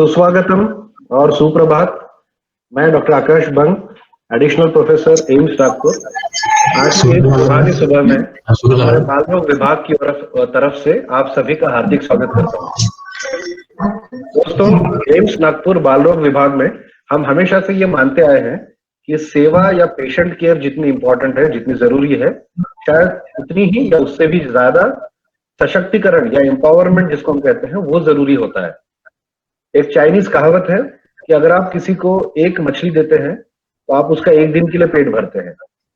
सुस्वागतम और सुप्रभात। मैं डॉक्टर आकाश बंग, एडिशनल प्रोफेसर एम्स नागपुर। आज की सुबह सुबह में हमारे बाल रोग विभाग की तरफ से आप सभी का हार्दिक स्वागत करता हूँ। दोस्तों, एम्स नागपुर बाल रोग विभाग में हम हमेशा से ये मानते आए हैं कि सेवा या पेशेंट केयर जितनी इंपॉर्टेंट है, जितनी जरूरी है, शायद उतनी ही या उससे भी ज्यादा सशक्तिकरण या एम्पावरमेंट जिसको हम कहते हैं वो जरूरी होता है। एक चाइनीज कहावत है कि अगर आप किसी को एक मछली देते हैं तो आप उसका एक दिन के लिए पेट भरते हैं।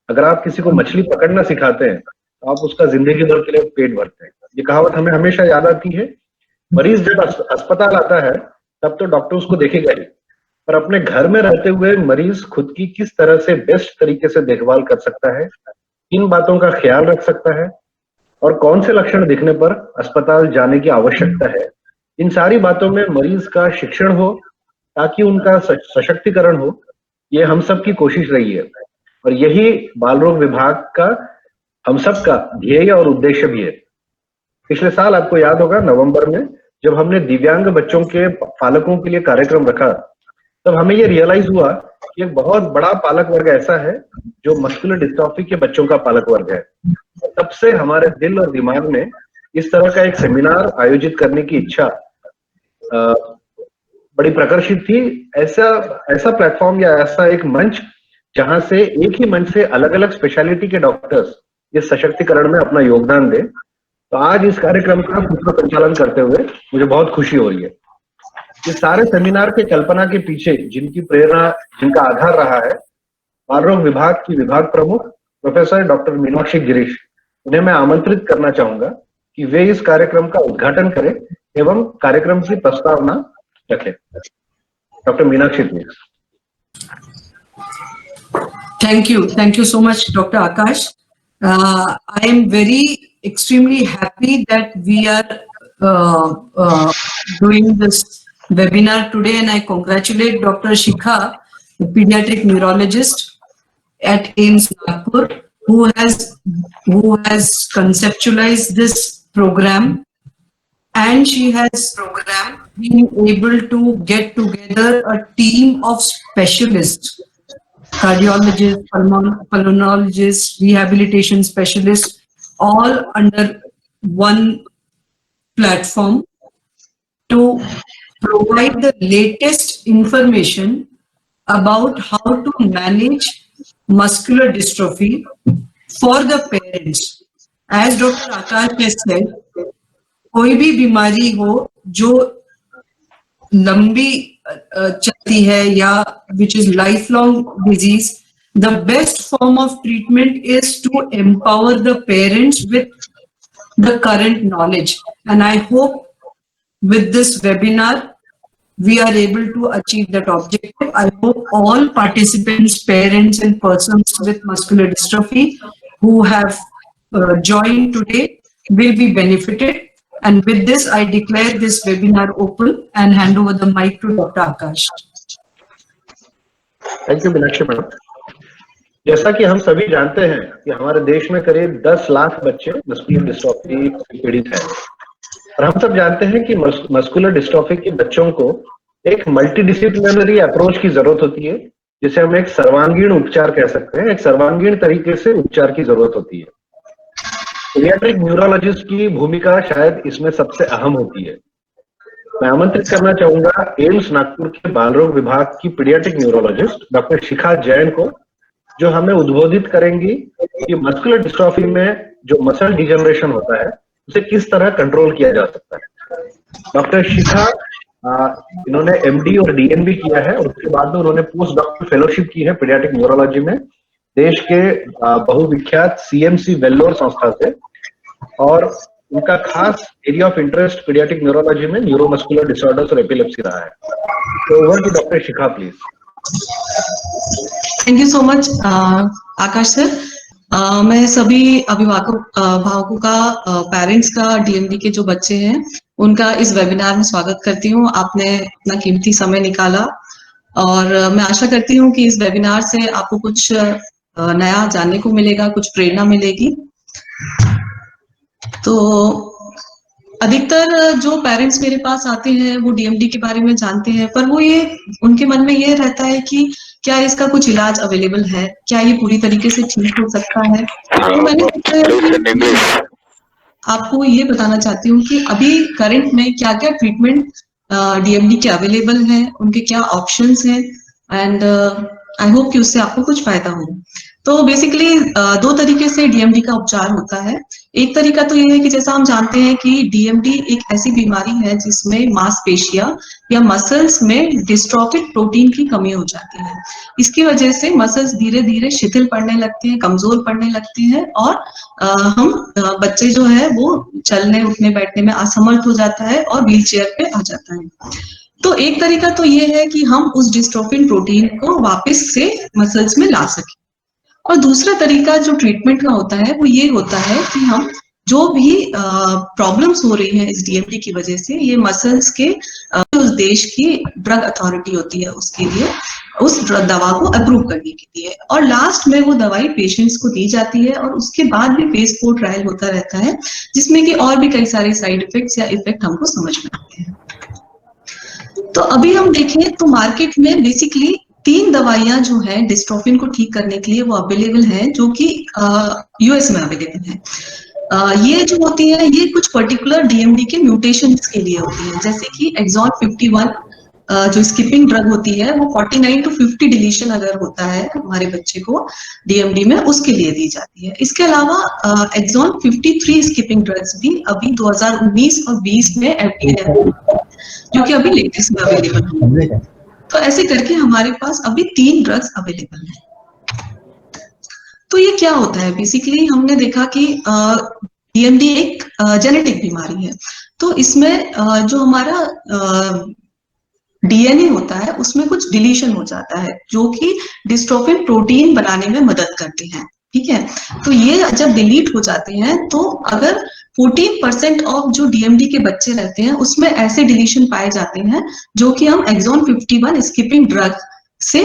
अगर आप किसी को मछली पकड़ना सिखाते हैं तो आप उसका जिंदगी भर के लिए पेट भरते हैं। ये कहावत हमें हमेशा याद आती है। मरीज जब अस्पताल आता है तब तो डॉक्टर उसको देखेगा ही, पर अपने घर में रहते हुए मरीज खुद की किस तरह से बेस्ट तरीके से देखभाल कर सकता है, किन बातों का ख्याल रख सकता है और कौन से लक्षण दिखने पर अस्पताल जाने की आवश्यकता है, इन सारी बातों में मरीज का शिक्षण हो ताकि उनका सशक्तिकरण हो, ये हम सब की कोशिश रही है और यही बाल रोग विभाग का हम सब का ध्येय और उद्देश्य भी है। पिछले साल आपको याद होगा नवंबर में जब हमने दिव्यांग बच्चों के पालकों के लिए कार्यक्रम रखा, तब हमें ये रियलाइज हुआ कि एक बहुत बड़ा पालक वर्ग ऐसा है जो मस्कुलर डिस्ट्रॉफी के बच्चों का पालक वर्ग है। तब से हमारे दिल और दिमाग में इस तरह का एक सेमिनार आयोजित करने की इच्छा बड़ी प्रकर्षित थी। ऐसा प्लेटफॉर्म या ऐसा एक मंच जहां से एक ही मंच से अलग अलग स्पेशलिटी के डॉक्टर्स इस सशक्तिकरण में अपना योगदान दें। तो आज इस कार्यक्रम का सूत्र संचालन करते हुए मुझे बहुत खुशी हो रही है। इस सारे सेमिनार के कल्पना के पीछे जिनकी प्रेरणा, जिनका आधार रहा है, बाल रोग विभाग की विभाग प्रमुख प्रोफेसर डॉक्टर मीनाक्षी गिरीश, उन्हें मैं आमंत्रित करना चाहूंगा कि वे इस कार्यक्रम का उद्घाटन करें एवं कार्यक्रम की प्रस्तावना रखें। Doctor Meenakshi please. Thank you so much, Dr. Akash. I am extremely happy that we are doing this webinar today, and I congratulate Dr. Shikha, the pediatric neurologist at AIIMS Nagpur, who has conceptualized this program, and she has been able to get together a team of specialists, cardiologists, pulmonologists, rehabilitation specialists, all under one platform to provide the latest information about how to manage muscular dystrophy for the parents. As Dr. Akash has said, कोई भी बीमारी हो जो लंबी चलती है या which is lifelong disease, the best form of treatment is to empower the parents with the current knowledge. And I hope with this webinar, we are able to achieve that objective. I hope all participants, parents and persons with muscular dystrophy who have joined today will be benefited. And with this, I declare this webinar open and hand over the mic to Dr. Akash. Thank you, Meenakshi madam. जैसा कि हम सभी जानते हैं कि हमारे देश में करीब 10 लाख बच्चे मस्कुलर डिस्ट्रॉफी से पीड़ित हैं, और हम सब जानते हैं कि मस्कुलर डिस्ट्रॉफी के बच्चों को एक मल्टीडिसिप्लिनरी अप्रोच की जरूरत होती है, जिसे हम एक सर्वांगीण उपचार कह सकते हैं। एक सर्वांगीण तरीके से उपचार की जरूरत होती है। पीडियाट्रिक न्यूरोलॉजिस्ट की भूमिका शायद इसमें सबसे अहम होती है। मैं आमंत्रित करना चाहूंगा एम्स नागपुर के बाल रोग विभाग की पीडियाट्रिक न्यूरोलॉजिस्ट डॉक्टर शिखा जैन को, जो हमें उद्बोधित करेंगी कि मस्कुलर डिस्ट्रॉफी में जो मसल डिजनरेशन होता है उसे किस तरह कंट्रोल किया जा सकता है। डॉक्टर शिखा इन्होंने एमडी और डीएनबी किया है और उसके बाद में उन्होंने पोस्ट डॉक्टर फेलोशिप की है पीडियाट्रिक न्यूरोलॉजी में देश के बहुविख्यात सीएमसी वेल्लोर संस्था से, और उनका खास area of interest paediatric neurology में न्यूरोमस्कुलर डिसऑर्डर्स और एपिलेप्सी रहा है। तो over to doctor Shikha please. Thank you so much Akash sir. मैं सभी अभिभावकों का, पेरेंट्स का, डीएमडी के जो बच्चे हैं उनका इस वेबिनार में स्वागत करती हूँ। आपने अपना कीमती समय निकाला और मैं आशा करती हूँ कि इस वेबिनार से आपको कुछ नया जानने को मिलेगा, कुछ प्रेरणा मिलेगी। तो अधिकतर जो पेरेंट्स मेरे पास आते हैं वो डीएमडी के बारे में जानते हैं, पर वो ये उनके मन में ये रहता है कि क्या इसका कुछ इलाज अवेलेबल है, क्या ये पूरी तरीके से ठीक हो सकता है। तो मैंने सोचा कि आपको ये बताना चाहती हूँ कि अभी करंट में क्या क्या ट्रीटमेंट डीएमडी के अवेलेबल है, उनके क्या ऑप्शंस हैं, एंड आई होप कि उससे आपको कुछ फायदा हो। तो बेसिकली दो तरीके से डीएमडी का उपचार होता है। एक तरीका तो ये है कि जैसा हम जानते हैं कि डीएमडी एक ऐसी बीमारी है जिसमें मांसपेशियां या मसल्स में डिस्ट्रोफिक प्रोटीन की कमी हो जाती है। इसकी वजह से मसल्स धीरे धीरे शिथिल पड़ने लगते हैं, कमजोर पड़ने लगते हैं, और बच्चे जो है वो चलने उठने बैठने में असमर्थ हो जाता है और व्हील चेयर पे आ जाता है। तो एक तरीका तो ये है कि हम उस डिस्ट्रोफिन प्रोटीन को वापस से मसल्स में ला सकें, और दूसरा तरीका जो ट्रीटमेंट का होता है वो ये होता है कि हम जो भी प्रॉब्लम्स हो रही हैं इस डीएमडी की वजह से, ये मसल्स के उस देश की ड्रग अथॉरिटी होती है उसके लिए उस दवा को अप्रूव करने के लिए, और लास्ट में वो दवाई पेशेंट्स को दी जाती है, और उसके बाद भी फेज 4 ट्रायल होता रहता है जिसमें कि और भी कई सारे साइड इफेक्ट्स या इफेक्ट हमको समझ में आते हैं। तो अभी हम देखें तो मार्केट में बेसिकली 3 दवाइयां जो है डिस्ट्रोफिन को ठीक करने के लिए वो अवेलेबल है, जो कि यूएस में अवेलेबल है। ये जो होती है ये कुछ पर्टिकुलर डीएमडी के म्यूटेशंस के लिए होती है, जैसे कि एक्सॉन 51 जो स्किपिंग ड्रग होती है वो 49 to 50 डिलीशन अगर होता है हमारे बच्चे को डीएमडी में, उसके लिए दी जाती है। इसके अलावा एक्सॉन 53 स्किपिंग ड्रग्स भी अभी 2019 और 20 में एफडीए जो कि अभी लेटेस्ट में अवेलेबल है। तो ऐसे करके हमारे पास अभी 3 ड्रग्स अवेलेबल है। तो ये क्या होता है, बेसिकली हमने देखा कि डीएमडी एक जेनेटिक बीमारी है, तो इसमें जो हमारा डीएनए होता है उसमें कुछ डिलीशन हो जाता है जो कि डिस्ट्रोफिन प्रोटीन बनाने में मदद करते हैं, ठीक है। तो ये जब डिलीट हो जाते हैं तो अगर 14% ऑफ जो डीएमडी के बच्चे रहते हैं उसमें ऐसे डिलीशन पाए जाते हैं जो कि हम एक्सॉन 51 स्किपिंग ड्रग से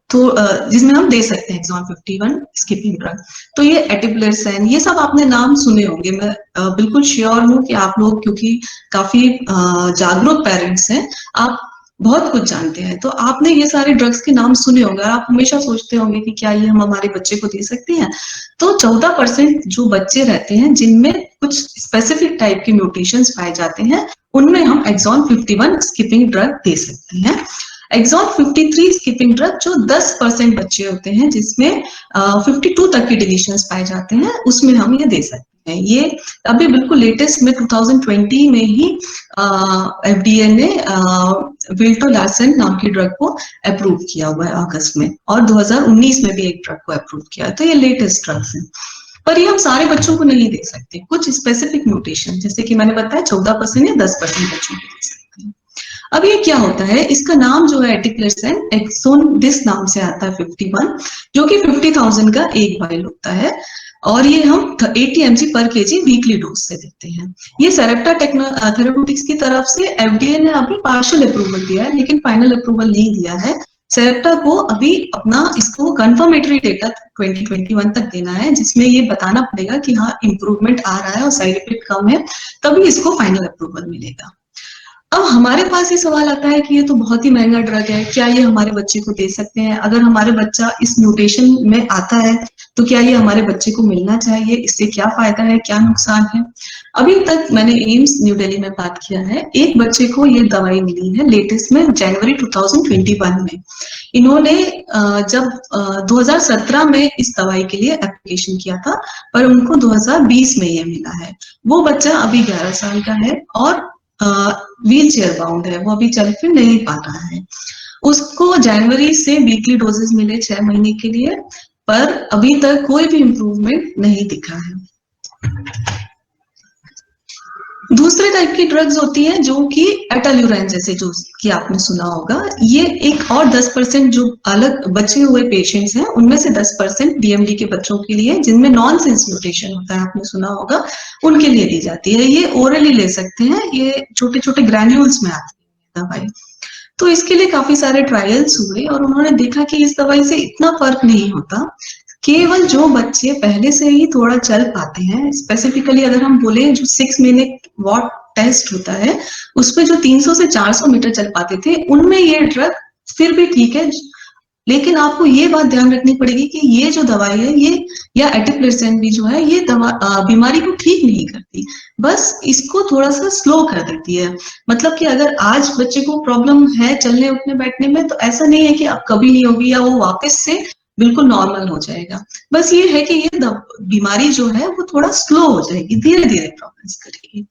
तो जिसमें हम दे सकते हैं एक्सॉन 51 स्किपिंग ड्रग। तो ये एटिप्लेसेन, ये सब आपने नाम सुने होंगे, मैं बिल्कुल श्योर हूँ कि आप लोग क्योंकि काफी जागरूक पेरेंट्स हैं, आप बहुत कुछ जानते हैं, तो आपने ये सारे ड्रग्स के नाम सुने होंगे। आप हमेशा सोचते होंगे कि क्या ये हम हमारे बच्चे को दे सकते हैं। तो 14% जो बच्चे रहते हैं जिनमें कुछ स्पेसिफिक टाइप के म्यूटेशंस पाए जाते हैं, उनमें हम एक्सॉन 51 स्किपिंग ड्रग दे सकते हैं। एक्सॉन 53 स्किपिंग ड्रग जो 10% बच्चे होते हैं जिसमें 52 तक के डिलीशंस पाए जाते हैं, उसमें हम ये दे सकते हैं। ये अभी बिल्कुल लेटेस्ट में 2020 में ही एफडीए ने विल्टोलासेन नाम की ड्रग को अप्रूव किया हुआ है अगस्त में, और 2019 में भी एक ड्रग को अप्रूव किया है। तो ये लेटेस्ट ड्रग्स हैं, पर ये हम सारे बच्चों को नहीं दे सकते। कुछ स्पेसिफिक म्यूटेशन जैसे कि मैंने बताया 14% या 10% बच्चों को दे सकते हैं। अब ये क्या होता है, इसका नाम जो है एटिक्लेसेन एक्सोन डिस नाम से आता है 51, जो कि 50,000 का एक वाइल होता है, और ये हम 80 mg पर केजी वीकली डोज से देते हैं। ये सेरेप्टा थेरेप्यूटिक्स की तरफ से एफडीए ने अभी पार्शियल अप्रूवल दिया है, लेकिन फाइनल अप्रूवल नहीं दिया है। सेरेप्टा को अभी अपना इसको कंफर्मेटरी डेटा 2021 तक देना है, जिसमें ये बताना पड़ेगा कि हाँ इम्प्रूवमेंट आ रहा है और साइड इफेक्ट कम है, तभी इसको फाइनल अप्रूवल मिलेगा। अब हमारे पास ये सवाल आता है कि ये तो बहुत ही महंगा ड्रग है, क्या ये हमारे बच्चे को दे सकते हैं? अगर हमारे बच्चा इस म्यूटेशन में आता है तो क्या ये हमारे बच्चे को मिलना चाहिए? इससे क्या फायदा है, क्या नुकसान है? अभी तक मैंने एम्स न्यू दिल्ली में बात किया है, एक बच्चे को ये दवाई मिली है लेटेस्ट में जनवरी 2021 में। इन्होंने जब 2017 में इस दवाई के लिए एप्लीकेशन किया था, पर उनको 2020 में ये मिला है। वो बच्चा अभी 11 साल का है और व्हील चेयर बाउंड है, वो अभी चल फिर नहीं पा रहा है। उसको जनवरी से वीकली डोजेस मिले 6 महीने के लिए, पर अभी तक कोई भी इम्प्रूवमेंट नहीं दिखा है। दूसरे टाइप की ड्रग्स होती है जो कि एटाल्यूरैन जैसे, जो कि आपने सुना होगा। ये एक और 10% जो अलग बचे हुए पेशेंट्स हैं उनमें से 10% डीएमडी के बच्चों के लिए जिनमें नॉनसेंस म्यूटेशन होता है, आपने सुना होगा, उनके लिए दी जाती है। ये ओरली ले सकते हैं, ये छोटे छोटे ग्रैन्यूल्स में आती है दवाई। तो इसके लिए काफी सारे ट्रायल्स हुए और उन्होंने देखा कि इस दवाई से इतना फर्क नहीं होता। केवल जो बच्चे पहले से ही थोड़ा चल पाते हैं, स्पेसिफिकली अगर हम बोले जो 6 मिनट वॉक टेस्ट होता है, उसमें जो 300 से 400 मीटर चल पाते थे, उनमें ये ड्रग फिर भी ठीक है। लेकिन आपको ये बात ध्यान रखनी पड़ेगी कि ये जो दवाई है, ये या एटिप्लेसेंट भी जो है, ये बीमारी को ठीक नहीं करती, बस इसको थोड़ा सा स्लो कर देती है। मतलब कि अगर आज बच्चे को प्रॉब्लम है चलने उठने बैठने में, तो ऐसा नहीं है कि अब कभी नहीं होगी या वो वापस से बिल्कुल नॉर्मल हो जाएगा। बस ये है कि ये बीमारी जो है वो थोड़ा स्लो हो जाएगी, धीरे धीरे प्रोग्रेस करेगी।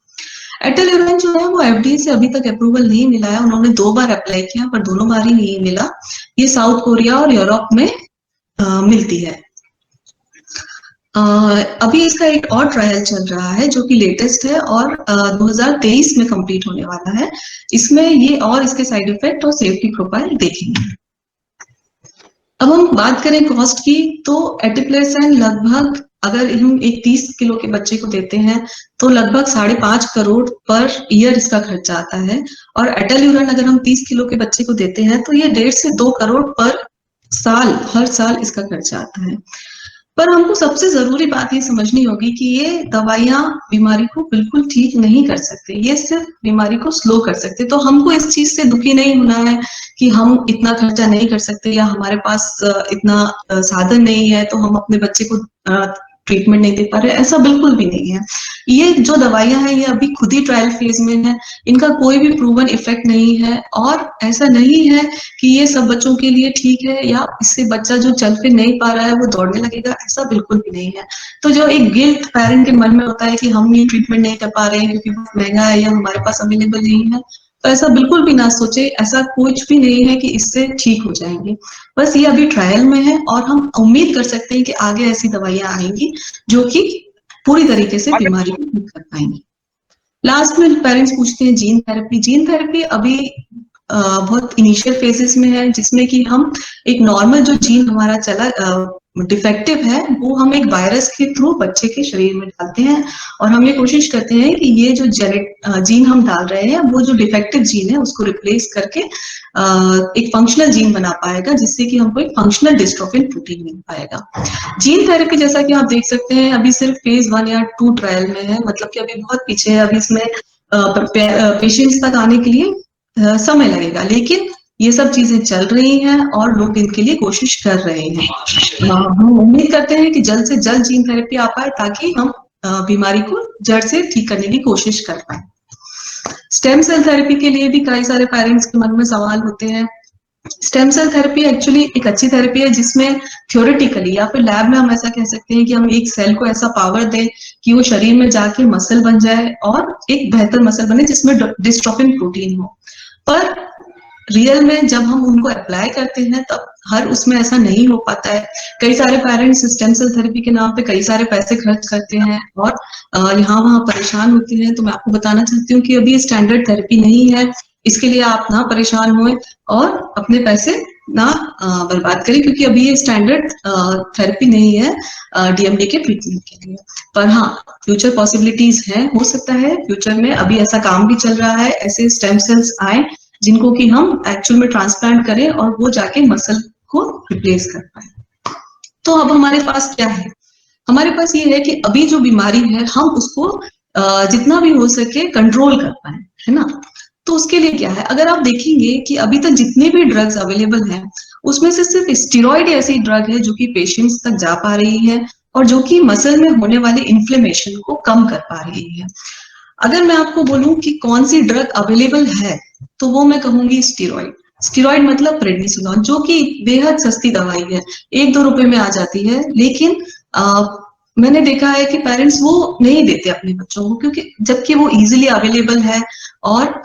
एटेल्यूराइन जो है वो एफडीए से अभी तक अप्रूवल नहीं मिला है। उन्होंने 2 बार अप्लाई किया पर दोनों बार ही नहीं मिला। ये साउथ कोरिया और यूरोप में मिलती है। अभी इसका एक और ट्रायल चल रहा है जो कि लेटेस्ट है और 2023 में कंप्लीट होने वाला है। इसमें ये और इसके साइड इफेक्ट और सेफ्टी प्रोफाइल देखेंगे। अब हम बात करें कॉस्ट की, तो एटिप्लेसेंट लगभग अगर हम एक 30 किलो के बच्चे को देते हैं तो लगभग 5.5 करोड़ पर ईयर इसका खर्चा आता है। और एटेल्यूराइन अगर हम 30 किलो के बच्चे को देते हैं तो ये 1.5 से 2 करोड़ पर साल, हर साल इसका खर्चा आता है। पर हमको सबसे जरूरी बात ये समझनी होगी कि ये दवाइयां बीमारी को बिल्कुल ठीक नहीं कर सकते, ये सिर्फ बीमारी को स्लो कर सकते। तो हमको इस चीज से दुखी नहीं होना है कि हम इतना खर्चा नहीं कर सकते या हमारे पास इतना साधन नहीं है तो हम अपने बच्चे को ट्रीटमेंट नहीं दे पा रहे, ऐसा बिल्कुल भी नहीं है। ये जो दवाइयां हैं ये अभी खुद ही ट्रायल फेज में है, इनका कोई भी प्रूवन इफेक्ट नहीं है और ऐसा नहीं है कि ये सब बच्चों के लिए ठीक है या इससे बच्चा जो चल फिर नहीं पा रहा है वो दौड़ने लगेगा, ऐसा बिल्कुल भी नहीं है। तो जो एक गिल्ट पेरेंट के मन में होता है कि हम ये ट्रीटमेंट नहीं कर पा रहे हैं क्योंकि बहुत महंगा है या हमारे पास अवेलेबल नहीं है, तो ऐसा बिल्कुल भी ना सोचे। ऐसा कुछ भी नहीं है कि इससे ठीक हो जाएंगे, बस ये अभी ट्रायल में है और हम उम्मीद कर सकते हैं कि आगे ऐसी दवाइयां आएंगी जो कि पूरी तरीके से बीमारी को ठीक कर पाएंगी। लास्ट में पेरेंट्स पूछते हैं जीन थेरेपी। जीन थेरेपी अभी बहुत इनिशियल फेजेस में है, जिसमें कि हम एक नॉर्मल जो जीन हमारा चला डिफेक्टिव है वो हम एक वायरस के थ्रू बच्चे के शरीर में डालते हैं और हम ये कोशिश करते हैं कि ये जो जीन हम डाल रहे हैं वो जो डिफेक्टिव जीन है उसको रिप्लेस करके एक फंक्शनल जीन बना पाएगा, जिससे कि हमको एक फंक्शनल डिस्ट्रोफिन प्रोटीन मिल पाएगा। जीन थेरेपी जैसा कि आप देख सकते हैं अभी सिर्फ फेज 1 या 2 ट्रायल में है, मतलब कि अभी बहुत पीछे है। अभी इसमें पेशेंट्स तक आने के लिए समय लगेगा, लेकिन ये सब चीजें चल रही हैं और लोग इनके लिए कोशिश कर रहे हैं। हम उम्मीद करते हैं कि जल्द से जल्द जीन थेरेपी आ पाए ताकि हम बीमारी को जड़ से ठीक करने की कोशिश कर पाए। स्टेम सेल थेरेपी के लिए भी कई सारे पेरेंट्स के मन में सवाल होते हैं। स्टेम सेल थेरेपी एक्चुअली एक अच्छी थेरेपी है जिसमें थ्योरेटिकली या फिर लैब में हम ऐसा कह सकते हैं कि हम एक सेल को ऐसा पावर दें कि वो शरीर में जाके मसल बन जाए और एक बेहतर मसल बने जिसमें डिस्ट्रोफिन प्रोटीन हो। पर रियल में जब हम उनको अप्लाई करते हैं तब हर उसमें ऐसा नहीं हो पाता है। कई सारे पेरेंट्स स्टेम सेल थेरेपी के नाम पे कई सारे पैसे खर्च करते हैं और यहाँ वहाँ परेशान होते हैं। तो मैं आपको बताना चाहती हूँ कि अभी स्टैंडर्ड थेरेपी नहीं है, इसके लिए आप ना परेशान हों और अपने पैसे ना बर्बाद करें, क्योंकि अभी ये स्टैंडर्ड थेरेपी नहीं है डीएमडी के ट्रीटमेंट के लिए। पर हाँ, फ्यूचर पॉसिबिलिटीज है, हो सकता है फ्यूचर में, अभी ऐसा काम भी चल रहा है, ऐसे स्टेम सेल्स आए जिनको कि हम एक्चुअल में ट्रांसप्लांट करें और वो जाके मसल को रिप्लेस कर पाए। तो अब हमारे पास क्या है? हमारे पास ये है कि अभी जो बीमारी है हम उसको जितना भी हो सके कंट्रोल कर पाए, है ना। तो उसके लिए क्या है, अगर आप देखेंगे कि अभी तक जितने भी ड्रग्स अवेलेबल हैं उसमें से सिर्फ स्टेरॉइड ऐसी ड्रग है जो कि पेशेंट्स तक जा पा रही है और जो कि मसल में होने वाले इन्फ्लेमेशन को कम कर पा रही है। अगर मैं आपको बोलूं कि कौन सी ड्रग अवेलेबल है तो वो मैं कहूंगी स्टेरॉइड। स्टेरॉइड मतलब प्रेडनिसोलोन, जो कि बेहद सस्ती दवाई है, 1-2 रुपए में आ जाती है। लेकिन मैंने देखा है कि पेरेंट्स वो नहीं देते अपने बच्चों को, क्योंकि जबकि वो इजीली अवेलेबल है और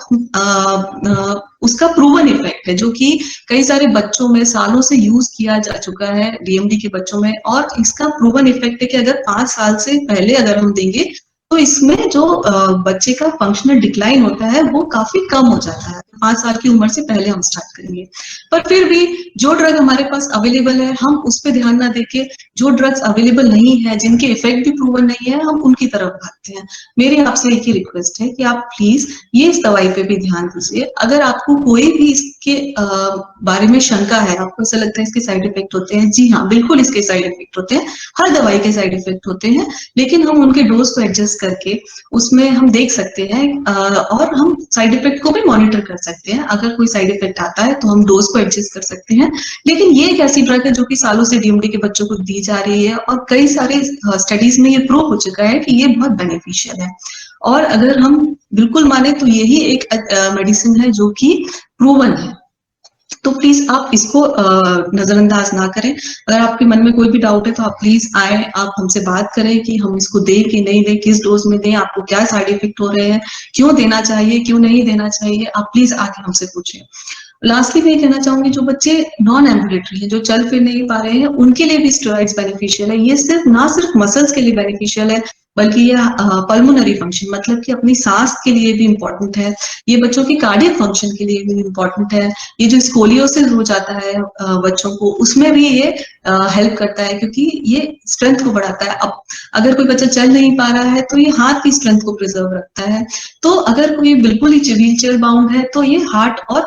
उसका प्रूवन इफेक्ट है जो कि कई सारे बच्चों में सालों से यूज किया जा चुका है डीएमडी के बच्चों में। और इसका प्रूवन इफेक्ट है कि अगर 5 साल से पहले अगर हम देंगे तो इसमें जो बच्चे का फंक्शनल डिक्लाइन होता है वो काफी कम हो जाता है 5 साल की उम्र से पहले हम स्टार्ट करेंगे। पर फिर भी जो ड्रग हमारे पास अवेलेबल है हम उस पर ध्यान ना देके जो ड्रग्स अवेलेबल नहीं है, जिनके इफेक्ट भी प्रूवन नहीं है, हम उनकी तरफ भागते हैं। मेरी आपसे एक ही रिक्वेस्ट है कि आप प्लीज ये इस दवाई पे भी ध्यान दीजिए। अगर आपको कोई भी के बारे में शंका है, आपको ऐसा लगता है इसके साइड इफेक्ट होते हैं, जी हाँ बिल्कुल इसके साइड इफेक्ट होते हैं, हर दवाई के साइड इफेक्ट होते हैं, लेकिन हम उनके डोज को एडजस्ट करके उसमें हम देख सकते हैं और हम साइड इफेक्ट को भी मॉनिटर कर सकते हैं। अगर कोई साइड इफेक्ट आता है तो हम डोज को एडजस्ट कर सकते हैं। लेकिन ये एक ऐसी ड्रग है जो कि सालों से डीएमडी के बच्चों को दी जा रही है और कई सारे स्टडीज में ये प्रूव हो चुका है कि ये बहुत बेनिफिशियल है। और अगर हम बिल्कुल माने तो यही एक मेडिसिन है जो कि प्रूवन है। तो प्लीज आप इसको नजरअंदाज ना करें। अगर आपके मन में कोई भी डाउट है तो आप प्लीज आए, आप हमसे बात करें कि हम इसको दें कि नहीं दें, किस डोज में दें, आपको क्या साइड इफेक्ट हो रहे हैं, क्यों देना चाहिए, क्यों नहीं देना चाहिए, आप प्लीज आके हमसे पूछें। लास्टली मैं कहना चाहूंगी जो बच्चे नॉन एम्बुलेटरी हैं, जो चल फिर नहीं पा रहे हैं, उनके लिए भी स्टेरॉइड्स बेनिफिशियल है। ये सिर्फ ना सिर्फ मसल्स के लिए बेनिफिशियल है बल्कि ये पल्मोनरी फंक्शन मतलब कि अपनी सांस के लिए भी इम्पोर्टेंट है। ये बच्चों की कार्डियक फंक्शन के लिए भी इम्पोर्टेंट है। ये जो स्कोलियोसिस हो जाता है बच्चों को, उसमें भी ये हेल्प करता है क्योंकि ये स्ट्रेंथ को बढ़ाता है। अब अगर कोई बच्चा चल नहीं पा रहा है तो ये हार्ट की स्ट्रेंथ को प्रिजर्व रखता है। तो अगर कोई बिल्कुल ही व्हील चेयर बाउंड है तो ये हार्ट और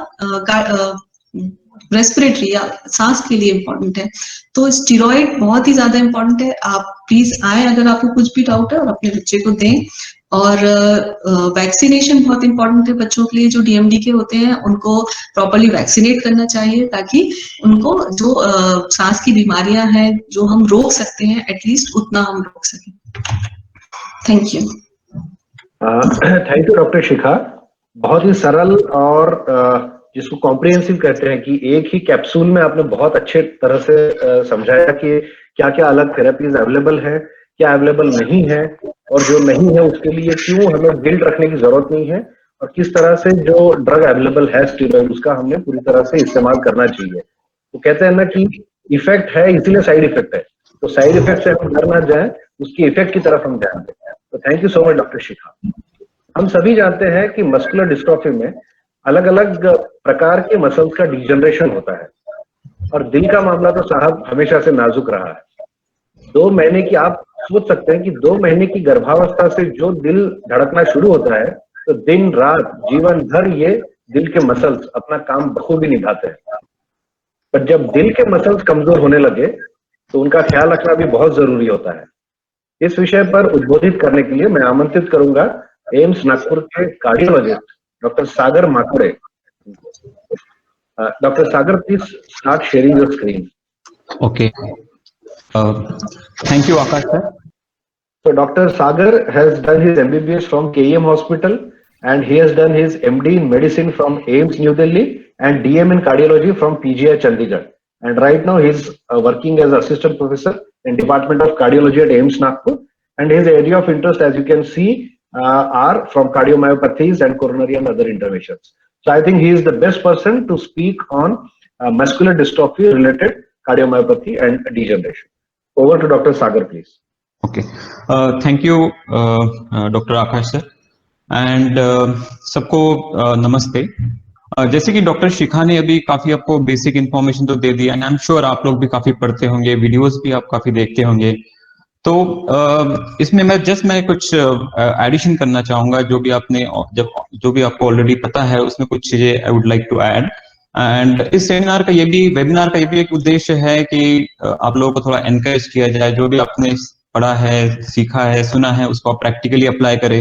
रेस्पिरेटरी या सांस के लिए इम्पोर्टेंट है। तो स्टेरॉइड बहुत ही ज्यादा इम्पोर्टेंट है। आप प्लीज आए अगर आपको कुछ भी डाउट है और अपने बच्चे को दें। और वैक्सीनेशन बहुत इंपॉर्टेंट है बच्चों के लिए जो डीएमडी के होते हैं, उनको प्रॉपर्ली वैक्सीनेट करना चाहिए ताकि उनको जो सांस की बीमारियां हैं जो हम रोक सकते हैं एटलीस्ट उतना हम रोक सकें। Thank you. Thank you doctor Shikha. बहुत ही सरल और जिसको कॉम्प्रिहेंसिव कहते हैं कि एक ही कैप्सूल में आपने बहुत अच्छे तरह से समझाया कि क्या क्या अलग थेरेपीज अवेलेबल है, क्या अवेलेबल नहीं है, और जो नहीं है उसके लिए क्यों हमें गिल्ट रखने की जरूरत नहीं है, और किस तरह से जो ड्रग अवेलेबल है स्टेरॉइड उसका हमने पूरी तरह से इस्तेमाल करना चाहिए। तो कहते हैं ना कि इफेक्ट है इसीलिए साइड इफेक्ट है, तो साइड इफेक्ट से हम डर ना जाए, उसकी इफेक्ट की तरफ हम ध्यान दें। तो thank you so much doctor Shikha. हम सभी जानते हैं कि मस्कुलर डिस्ट्रॉफी में अलग अलग प्रकार के मसल्स का डिजनरेशन होता है, और दिल का मामला तो साहब हमेशा से नाजुक रहा है। 2 महीने की, आप सोच सकते हैं कि 2 महीने की गर्भावस्था से जो दिल धड़कना शुरू होता है तो दिन रात जीवन भर ये दिल के मसल्स अपना काम बखूबी निभाते हैं। पर जब दिल के मसल्स कमजोर होने लगे तो उनका ख्याल रखना भी बहुत जरूरी होता है। इस विषय पर उद्बोधित करने के लिए मैं आमंत्रित करूंगा एम्स नागपुर के cardiologist doctor Sagar Makure. Dr. Sagar, please start sharing your screen. Okay. Thank you, Akash sir. So Dr. Sagar has done his MBBS from KEM Hospital, and he has done his MD in Medicine from AIIMS New Delhi and DM in Cardiology from PGI Chandigarh. And right now he is working as Assistant Professor in Department of Cardiology at AIIMS Nagpur. And his area of interest, as you can see, are from cardiomyopathies and coronary and other interventions. So I think he is the best person to speak on muscular dystrophy related cardiomyopathy and degeneration. Over to Dr. Sagar, please. Okay. Thank you, Dr. Akash sir. And सबको नमस्ते। जैसे कि doctor शिखा ने अभी काफी आपको basic information तो दे दिया, एंड आई एम श्योर आप लोग भी काफी पढ़ते होंगे, वीडियोस भी आप काफी देखते होंगे। तो इसमें मैं कुछ एडिशन करना चाहूंगा जो भी आपको ऑलरेडी पता है, उसमें कुछ चीजें I would like to add. And इस वेबिनार का ये भी एक उद्देश्य है कि आप लोगों को थोड़ा एनकरेज किया जाए, जो भी आपने पढ़ा है, सीखा है, सुना है, उसको आप प्रैक्टिकली अप्लाई करें,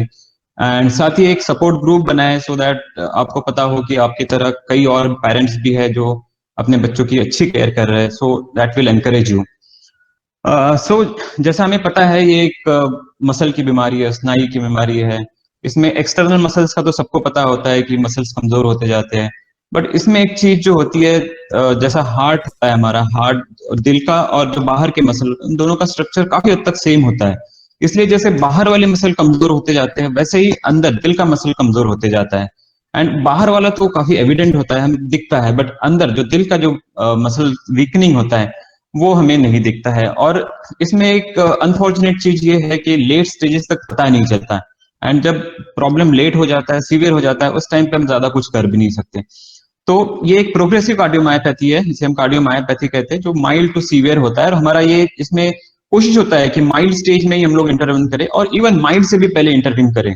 एंड साथ ही एक सपोर्ट ग्रुप बनाए सो दैट आपको पता हो कि आपकी तरह कई और पेरेंट्स भी है जो अपने बच्चों की अच्छी केयर कर रहे हैं, so that will encourage you. जैसा हमें पता है ये एक मसल की बीमारी है, स्नायु की बीमारी है। इसमें एक्सटर्नल मसल्स का तो सबको पता होता है कि मसल्स कमजोर होते जाते हैं, बट इसमें एक चीज जो होती है, जैसा हार्ट होता है हमारा, हार्ट दिल का और जो बाहर के मसल, उन दोनों का स्ट्रक्चर काफी हद तक सेम होता है। इसलिए जैसे बाहर वाले मसल कमजोर होते जाते हैं वैसे ही अंदर दिल का मसल कमजोर होते जाता है। एंड बाहर वाला तो काफी एविडेंट होता है, हमें दिखता है, बट अंदर जो दिल का जो मसल वीकनिंग होता है वो हमें नहीं दिखता है। और इसमें एक अनफॉर्चुनेट चीज ये है कि लेट स्टेजेस तक पता नहीं चलता, एंड जब प्रॉब्लम लेट हो जाता है, सीवियर हो जाता है, उस टाइम पे हम ज्यादा कुछ कर भी नहीं सकते। तो ये एक प्रोग्रेसिव कार्डियोमायोपैथी है, जिसे हम कार्डियोमायोपैथी कहते हैं, जो माइल्ड टू सीवियर होता है। और हमारा ये इसमें कोशिश होता है कि माइल्ड स्टेज में ही हम लोग इंटरवेन करें, और इवन माइल्ड से भी पहले इंटरवेन करें।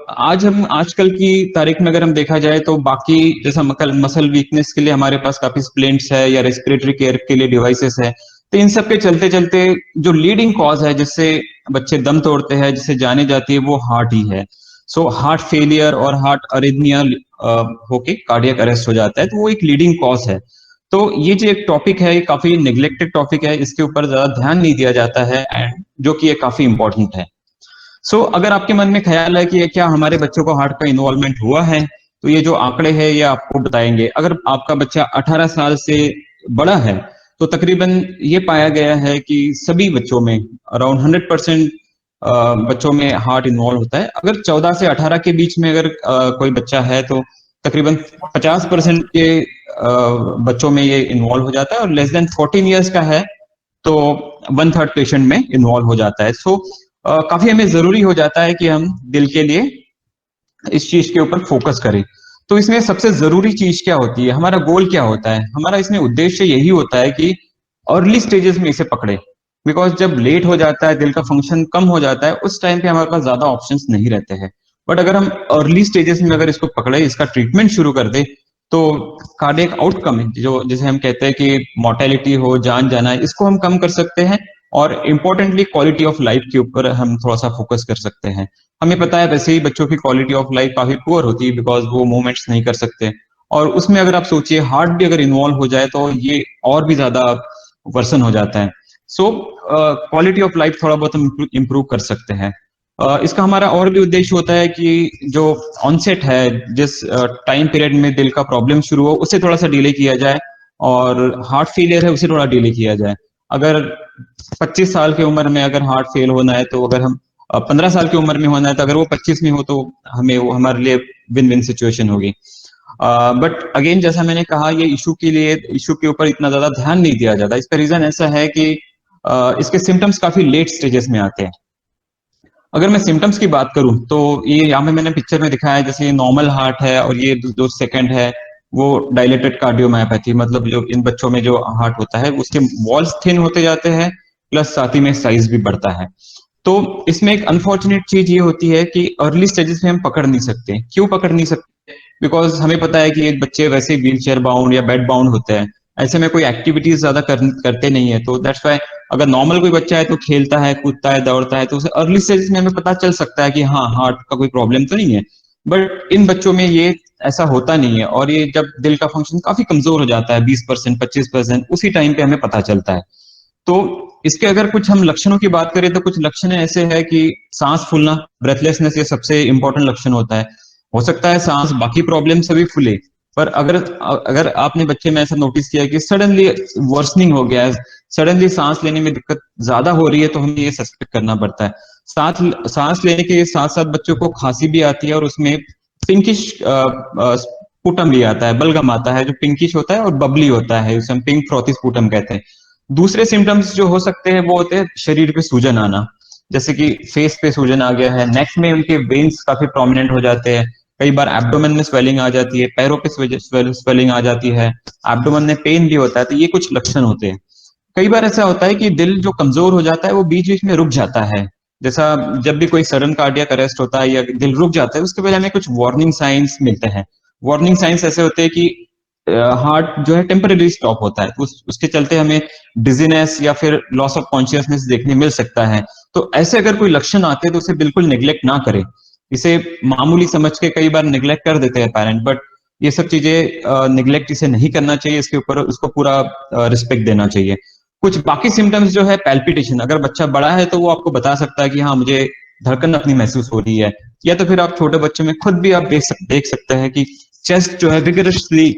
आज हम आजकल की तारीख में अगर हम देखा जाए तो बाकी जैसा मसल वीकनेस के लिए हमारे पास काफी स्प्लिंट्स है या रेस्पिरेटरी केयर के लिए डिवाइसेस है, तो इन सब के चलते चलते जो लीडिंग कॉज है जिससे बच्चे दम तोड़ते हैं, जिससे जाने जाती है, वो हार्ट ही है। सो हार्ट फेलियर और हार्ट अरिथमिया होके कार्डियक अरेस्ट हो जाता है, तो वो एक लीडिंग कॉज है। तो ये जो एक टॉपिक है, ये काफी नेग्लेक्टेड टॉपिक है, इसके ऊपर ज्यादा ध्यान नहीं दिया जाता है, एंड जो कि ये काफी इंपॉर्टेंट है। सो अगर आपके मन में ख्याल है कि ये क्या हमारे बच्चों को हार्ट का इन्वॉल्वमेंट हुआ है, तो ये जो आंकड़े हैं ये आपको बताएंगे। अगर आपका बच्चा 18 साल से बड़ा है तो तकरीबन ये पाया गया है कि सभी बच्चों में अराउंड 100% बच्चों में हार्ट इन्वॉल्व होता है। अगर 14 से 18 के बीच में अगर कोई बच्चा है तो तकरीबन 50% के बच्चों में ये इन्वॉल्व हो जाता है, और लेस देन 14 ईयर्स का है तो 1/3 पेशेंट में इन्वॉल्व हो जाता है। सो काफी हमें जरूरी हो जाता है कि हम दिल के लिए इस चीज के ऊपर फोकस करें। तो इसमें सबसे जरूरी चीज क्या होती है, हमारा गोल क्या होता है? हमारा इसमें उद्देश्य यही होता है कि अर्ली स्टेजेस में इसे पकड़े, बिकॉज जब लेट हो जाता है, दिल का फंक्शन कम हो जाता है, उस टाइम पे हमारे पास ज्यादा ऑप्शंस नहीं रहते हैं। बट अगर हम अर्ली स्टेजेस में अगर इसको पकड़े, इसका ट्रीटमेंट शुरू कर दे, तो कार्डियक आउटकम जो जिसे हम कहते हैं कि मोर्टेलिटी हो, जान जाना है, इसको हम कम कर सकते हैं। और इम्पोर्टेंटली क्वालिटी ऑफ लाइफ के ऊपर हम थोड़ा सा फोकस कर सकते हैं। हमें पता है वैसे ही बच्चों की क्वालिटी ऑफ लाइफ काफी पुअर होती है, बिकॉज वो मूवमेंट्स नहीं कर सकते, और उसमें अगर आप सोचिए हार्ट भी अगर इन्वॉल्व हो जाए तो ये और भी ज्यादा वर्सन हो जाता है। सो क्वालिटी ऑफ लाइफ थोड़ा बहुत हम इम्प्रूव कर सकते हैं। इसका हमारा और भी उद्देश्य होता है कि जो ऑनसेट है, जिस टाइम पीरियड में दिल का प्रॉब्लम शुरू हो, उसे थोड़ा सा डिले किया जाए, और हार्ट फेलियर है उसे थोड़ा डिले किया जाए। अगर 25 साल की उम्र में अगर हार्ट फेल होना है, तो अगर हम 15 साल की उम्र में होना है, तो अगर वो 25 में हो तो हमें वो हमारे लिए विन विन सिचुएशन होगी। बट अगेन जैसा मैंने कहा, ये इशू के ऊपर इतना ज्यादा ध्यान नहीं दिया जाता। इसका रीजन ऐसा है कि इसके सिम्टम्स काफी लेट स्टेजेस में आते हैं। अगर मैं सिम्टम्स की बात करूं तो ये यहाँ पे मैंने पिक्चर में दिखाया है, जैसे ये नॉर्मल हार्ट है और ये जो सेकंड है वो डायलेटेड कार्डियोमायोपैथी, मतलब जो इन बच्चों में जो हार्ट होता है उसके वॉल्स थिन होते जाते हैं, प्लस साथ ही में साइज भी बढ़ता है। तो इसमें एक अनफॉर्चुनेट चीज ये होती है कि अर्ली स्टेजेस में हम पकड़ नहीं सकते। क्यों पकड़ नहीं सकते? बिकॉज हमें पता है कि एक बच्चे वैसे व्हील चेयर बाउंड या बेड बाउंड होते हैं, ऐसे में कोई एक्टिविटीज ज्यादा करते नहीं है। तो दैट्स वाई अगर नॉर्मल कोई बच्चा है तो खेलता है, कूदता है, दौड़ता है, तो उसे अर्ली स्टेजेस में हमें पता चल सकता है कि हाँ, हार्ट का कोई प्रॉब्लम तो नहीं है। बट इन बच्चों में ये ऐसा होता नहीं है, और ये जब दिल का फंक्शन काफी कमजोर हो जाता है, 20% 25%, उसी टाइम पे हमें पता चलता है। तो इसके अगर कुछ हम लक्षणों की बात करें तो कुछ लक्षण ऐसे है कि सांस फूलना, ब्रेथलेसनेस, ये सबसे इंपॉर्टेंट लक्षण होता है। हो सकता है सांस बाकी प्रॉब्लम से भी फूले, पर अगर आपने बच्चे में ऐसा नोटिस किया कि सडनली वर्सनिंग हो गया है, सडनली सांस लेने में दिक्कत ज्यादा हो रही है, तो हमें ये सस्पेक्ट करना पड़ता है। सांस लेने के साथ साथ बच्चों को खांसी भी आती है, और उसमें पिंकिश स्पुटम भी आता है, बलगम आता है, जो पिंकिश होता है और बबली होता है, उसे हम पिंक फ्रॉथी स्पुटम कहते हैं। दूसरे सिम्टम्स जो हो सकते हैं वो होते हैं शरीर पे सूजन आना, जैसे कि फेस पे सूजन आ गया है, नेक में उनके वेन्स काफी प्रोमिनेंट हो जाते हैं, कई बार एब्डोमेन में स्वेलिंग आ जाती है, पैरों पे स्वेलिंग आ जाती है, एब्डोमेन में पेन भी होता है। तो ये कुछ लक्षण होते हैं। कई बार ऐसा होता है कि दिल जो कमजोर हो जाता है वो बीच बीच में रुक जाता है, जैसा जब भी कोई सडन कार्डियक अरेस्ट होता है या दिल रुक जाता है, उसके पहले हमें कुछ वार्निंग साइंस मिलते हैं। वार्निंग साइंस ऐसे होते हैं कि हार्ट जो है टेम्परेरी स्टॉप होता है, उसके चलते हमें डिजीनेस या फिर लॉस ऑफ कॉन्शियसनेस देखने मिल सकता है। तो ऐसे अगर कोई लक्षण आते हैं तो उसे बिल्कुल निग्लेक्ट ना करें। इसे मामूली समझ के कई बार निग्लेक्ट कर देते हैं पेरेंट, बट ये सब चीजें निग्लेक्ट इसे नहीं करना चाहिए, इसके ऊपर उसको पूरा रिस्पेक्ट देना चाहिए। कुछ बाकी सिम्टम्स जो है, पैल्पिटेशन, अगर बच्चा बड़ा है तो वो आपको बता सकता है कि हाँ, मुझे धड़कन अपनी महसूस हो रही है, या तो फिर आप छोटे बच्चों में खुद भी आप देख सकते हैं कि चेस्ट जो है विगरसली,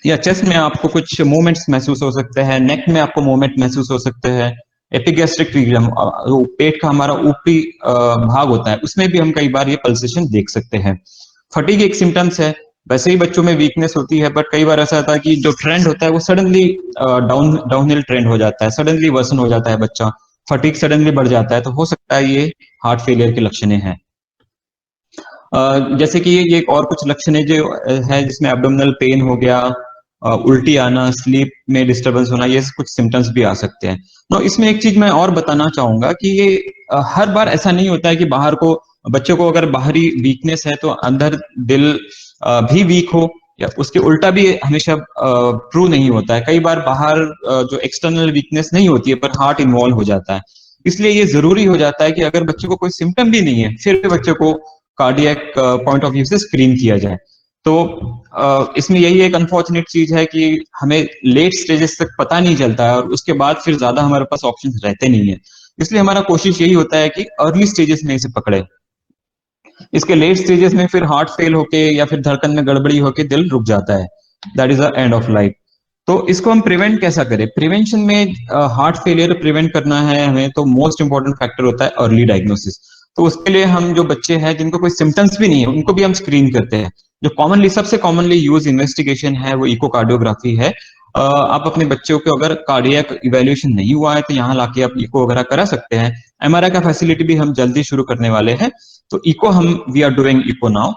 या चेस्ट में आपको कुछ मूवमेंट्स महसूस हो सकते हैं, नेक में आपको मूवमेंट महसूस हो सकते हैं, एपिगैस्ट्रिक रीजन, पेट का हमारा ऊपरी भाग होता है, उसमें भी हम कई बार ये पल्सेशन देख सकते हैं। फटीग एक सिम्टम्स है, वैसे ही बच्चों में वीकनेस होती है, बट कई बार ऐसा होता है कि जो ट्रेंड होता है वो सडनली डाउनहिल ट्रेंड हो जाता है, सडनली वर्सन हो जाता है बच्चा, फटीग सडनली बढ़ जाता है, तो हो सकता है ये हार्ट फेलियर के लक्षण हैं। जैसे कि ये और कुछ लक्षण जो है, जिसमें एब्डोमिनल पेन हो गया, उल्टी आना, स्लीप में डिस्टरबेंस होना, ये कुछ सिम्टम्स भी आ सकते हैं। तो इसमें एक चीज मैं और बताना चाहूंगा कि ये हर बार ऐसा नहीं होता है कि बाहर को बच्चों को अगर बाहरी वीकनेस है तो अंदर दिल भी वीक हो, या उसके उल्टा भी हमेशा ट्रू नहीं होता है। कई बार बाहर जो एक्सटर्नल वीकनेस नहीं होती है पर हार्ट इन्वॉल्व हो जाता है। इसलिए ये जरूरी हो जाता है कि अगर बच्चे को कोई सिम्टम भी नहीं है फिर भी बच्चे को कार्डियक पॉइंट ऑफ व्यू से स्क्रीन किया जाए। तो इसमें यही एक अनफॉर्चुनेट चीज है कि हमें लेट स्टेजेस तक पता नहीं चलता है और उसके बाद फिर ज्यादा हमारे पास ऑप्शंस रहते नहीं है। इसलिए हमारा कोशिश यही होता है कि अर्ली स्टेजेस में इसे पकड़े। इसके लेट स्टेजेस में फिर हार्ट फेल होके या फिर धड़कन में गड़बड़ी होके दिल रुक जाता है, that is the end of life. तो इसको हम प्रिवेंट कैसा करें? प्रिवेंशन में हार्ट फेलियर प्रिवेंट करना है हमें, तो मोस्ट इंपॉर्टेंट फैक्टर होता है अर्ली डायग्नोसिस। तो उसके लिए हम जो बच्चे हैं जिनको कोई सिम्टम्स भी नहीं है उनको भी हम स्क्रीन करते हैं। जो कॉमनली सबसे कॉमनली यूज इन्वेस्टिगेशन है वो इकोकार्डियोग्राफी है। आप अपने बच्चों को अगर कार्डियक इवैल्यूएशन नहीं हुआ है तो यहाँ लाके आप इको वगैरह करा सकते हैं। एमआरआई का फैसिलिटी भी हम जल्दी शुरू करने वाले हैं, तो echo we are doing echo now.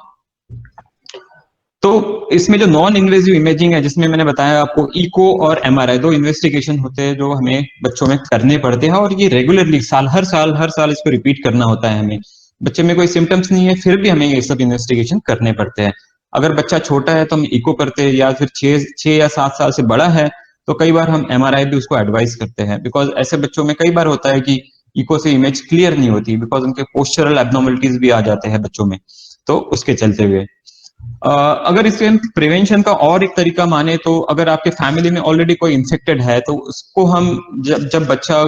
तो इसमें जो नॉन इन्वेजिव इमेजिंग है, जिसमें मैंने बताया आपको इको और एमआरआई दो इन्वेस्टिगेशन होते हैं जो हमें बच्चों में करने पड़ते हैं, और ये रेगुलरली हर साल इसको रिपीट करना होता है हमें। बच्चे में कोई सिम्टम्स नहीं है फिर भी हमें ये सब इन्वेस्टिगेशन करने पड़ते हैं। अगर बच्चा छोटा है तो हम इको करते हैं, या फिर 6 या 7 साल से बड़ा है तो कई बार हम एमआरआई भी उसको एडवाइस करते हैं, बिकॉज ऐसे बच्चों में कई बार होता है कि इको से इमेज क्लियर नहीं होती, बिकॉज उनके पोस्चरल एब्नॉर्मलिटीज भी आ जाते हैं बच्चों में, तो उसके चलते हुए अगर इसके हम प्रिवेंशन का और एक तरीका माने तो अगर आपके फैमिली में ऑलरेडी कोई इन्फेक्टेड है तो उसको हम जब बच्चा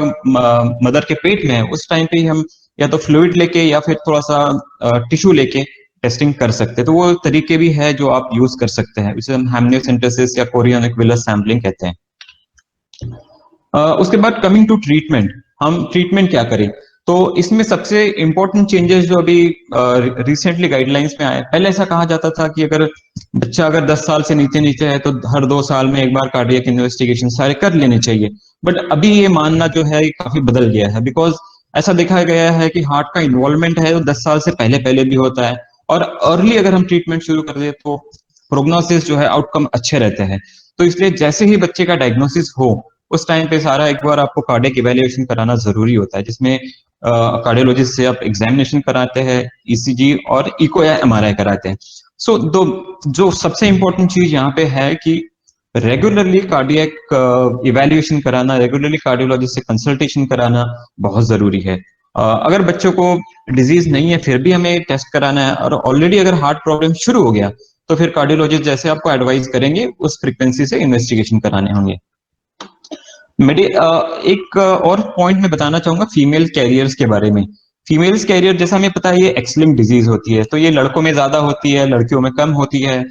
मदर के पेट में है उस टाइम पे ही हम या तो फ्लूइड लेके या फिर थोड़ा सा टिश्यू लेके टेस्टिंग कर सकते हैं। तो वो तरीके भी है जो आप यूज कर सकते हैं, इसे हम हेमनियोसेंटेसिस या कोरियोनिक विलस सैम्पलिंग कहते हैं। उसके बाद कमिंग टू ट्रीटमेंट, हम ट्रीटमेंट क्या करें? तो इसमें सबसे इंपॉर्टेंट चेंजेस जो अभी रिसेंटली गाइडलाइंस में आए, पहले ऐसा कहा जाता था कि अगर बच्चा अगर 10 साल से नीचे है तो हर 2 साल में एक बार कार्डियक इन्वेस्टिगेशन सारे कर लेने चाहिए। बट अभी ये मानना जो है काफी बदल गया है, बिकॉज ऐसा देखा गया है कि हार्ट का इन्वॉल्वमेंट है तो 10 साल से पहले भी होता है, और अर्ली अगर हम ट्रीटमेंट शुरू कर दे तो प्रोग्नोसिस जो है आउटकम अच्छे रहते हैं। तो इसलिए जैसे ही बच्चे का डायग्नोसिस हो उस टाइम पे सारा एक बार आपको कार्डियक इवैल्यूएशन कराना जरूरी होता है, जिसमें कार्डियोलॉजिस्ट से आप एग्जामिनेशन कराते हैं, ईसीजी और इको या एमआरआई कराते हैं। सो जो सबसे इंपॉर्टेंट चीज यहाँ पे है कि रेगुलरली कार्डियक इवैल्यूएशन कराना, रेगुलरली कार्डियोलॉजिस्ट से कंसल्टेशन कराना बहुत जरूरी है। अगर बच्चों को डिजीज नहीं है फिर भी हमें टेस्ट कराना है, और ऑलरेडी अगर हार्ट प्रॉब्लम शुरू हो गया तो फिर कार्डियोलॉजिस्ट जैसे आपको एडवाइस करेंगे उस फ्रीक्वेंसी से इन्वेस्टिगेशन कराने होंगे। एक और पॉइंट मैं बताना चाहूंगा फीमेल कैरियर्स के बारे में। फीमेल्स कैरियर जैसा हमें पता है ये एक्स लिंक्ड डिजीज होती है, तो ये लड़कों में ज्यादा होती है, लड़कियों में कम होती है।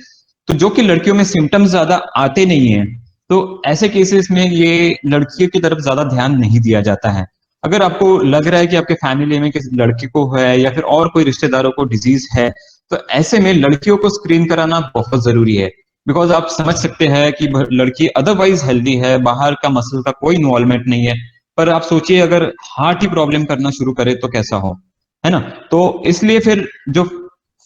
तो जो कि लड़कियों में सिम्टम्स ज्यादा आते नहीं है, तो ऐसे केसेस में ये लड़कियों की तरफ ज्यादा ध्यान नहीं दिया जाता है। अगर आपको लग रहा है कि आपके फैमिली में किसी लड़की को है या फिर और कोई रिश्तेदारों को डिजीज है, तो ऐसे में लड़कियों को स्क्रीन कराना बहुत जरूरी है। बिकॉज आप समझ सकते हैं कि लड़की अदरवाइज हेल्दी है, बाहर का मसल का कोई इन्वॉल्वमेंट नहीं है, पर आप सोचिए अगर हार्ट ही प्रॉब्लम करना शुरू करे तो कैसा हो, है ना? तो इसलिए फिर जो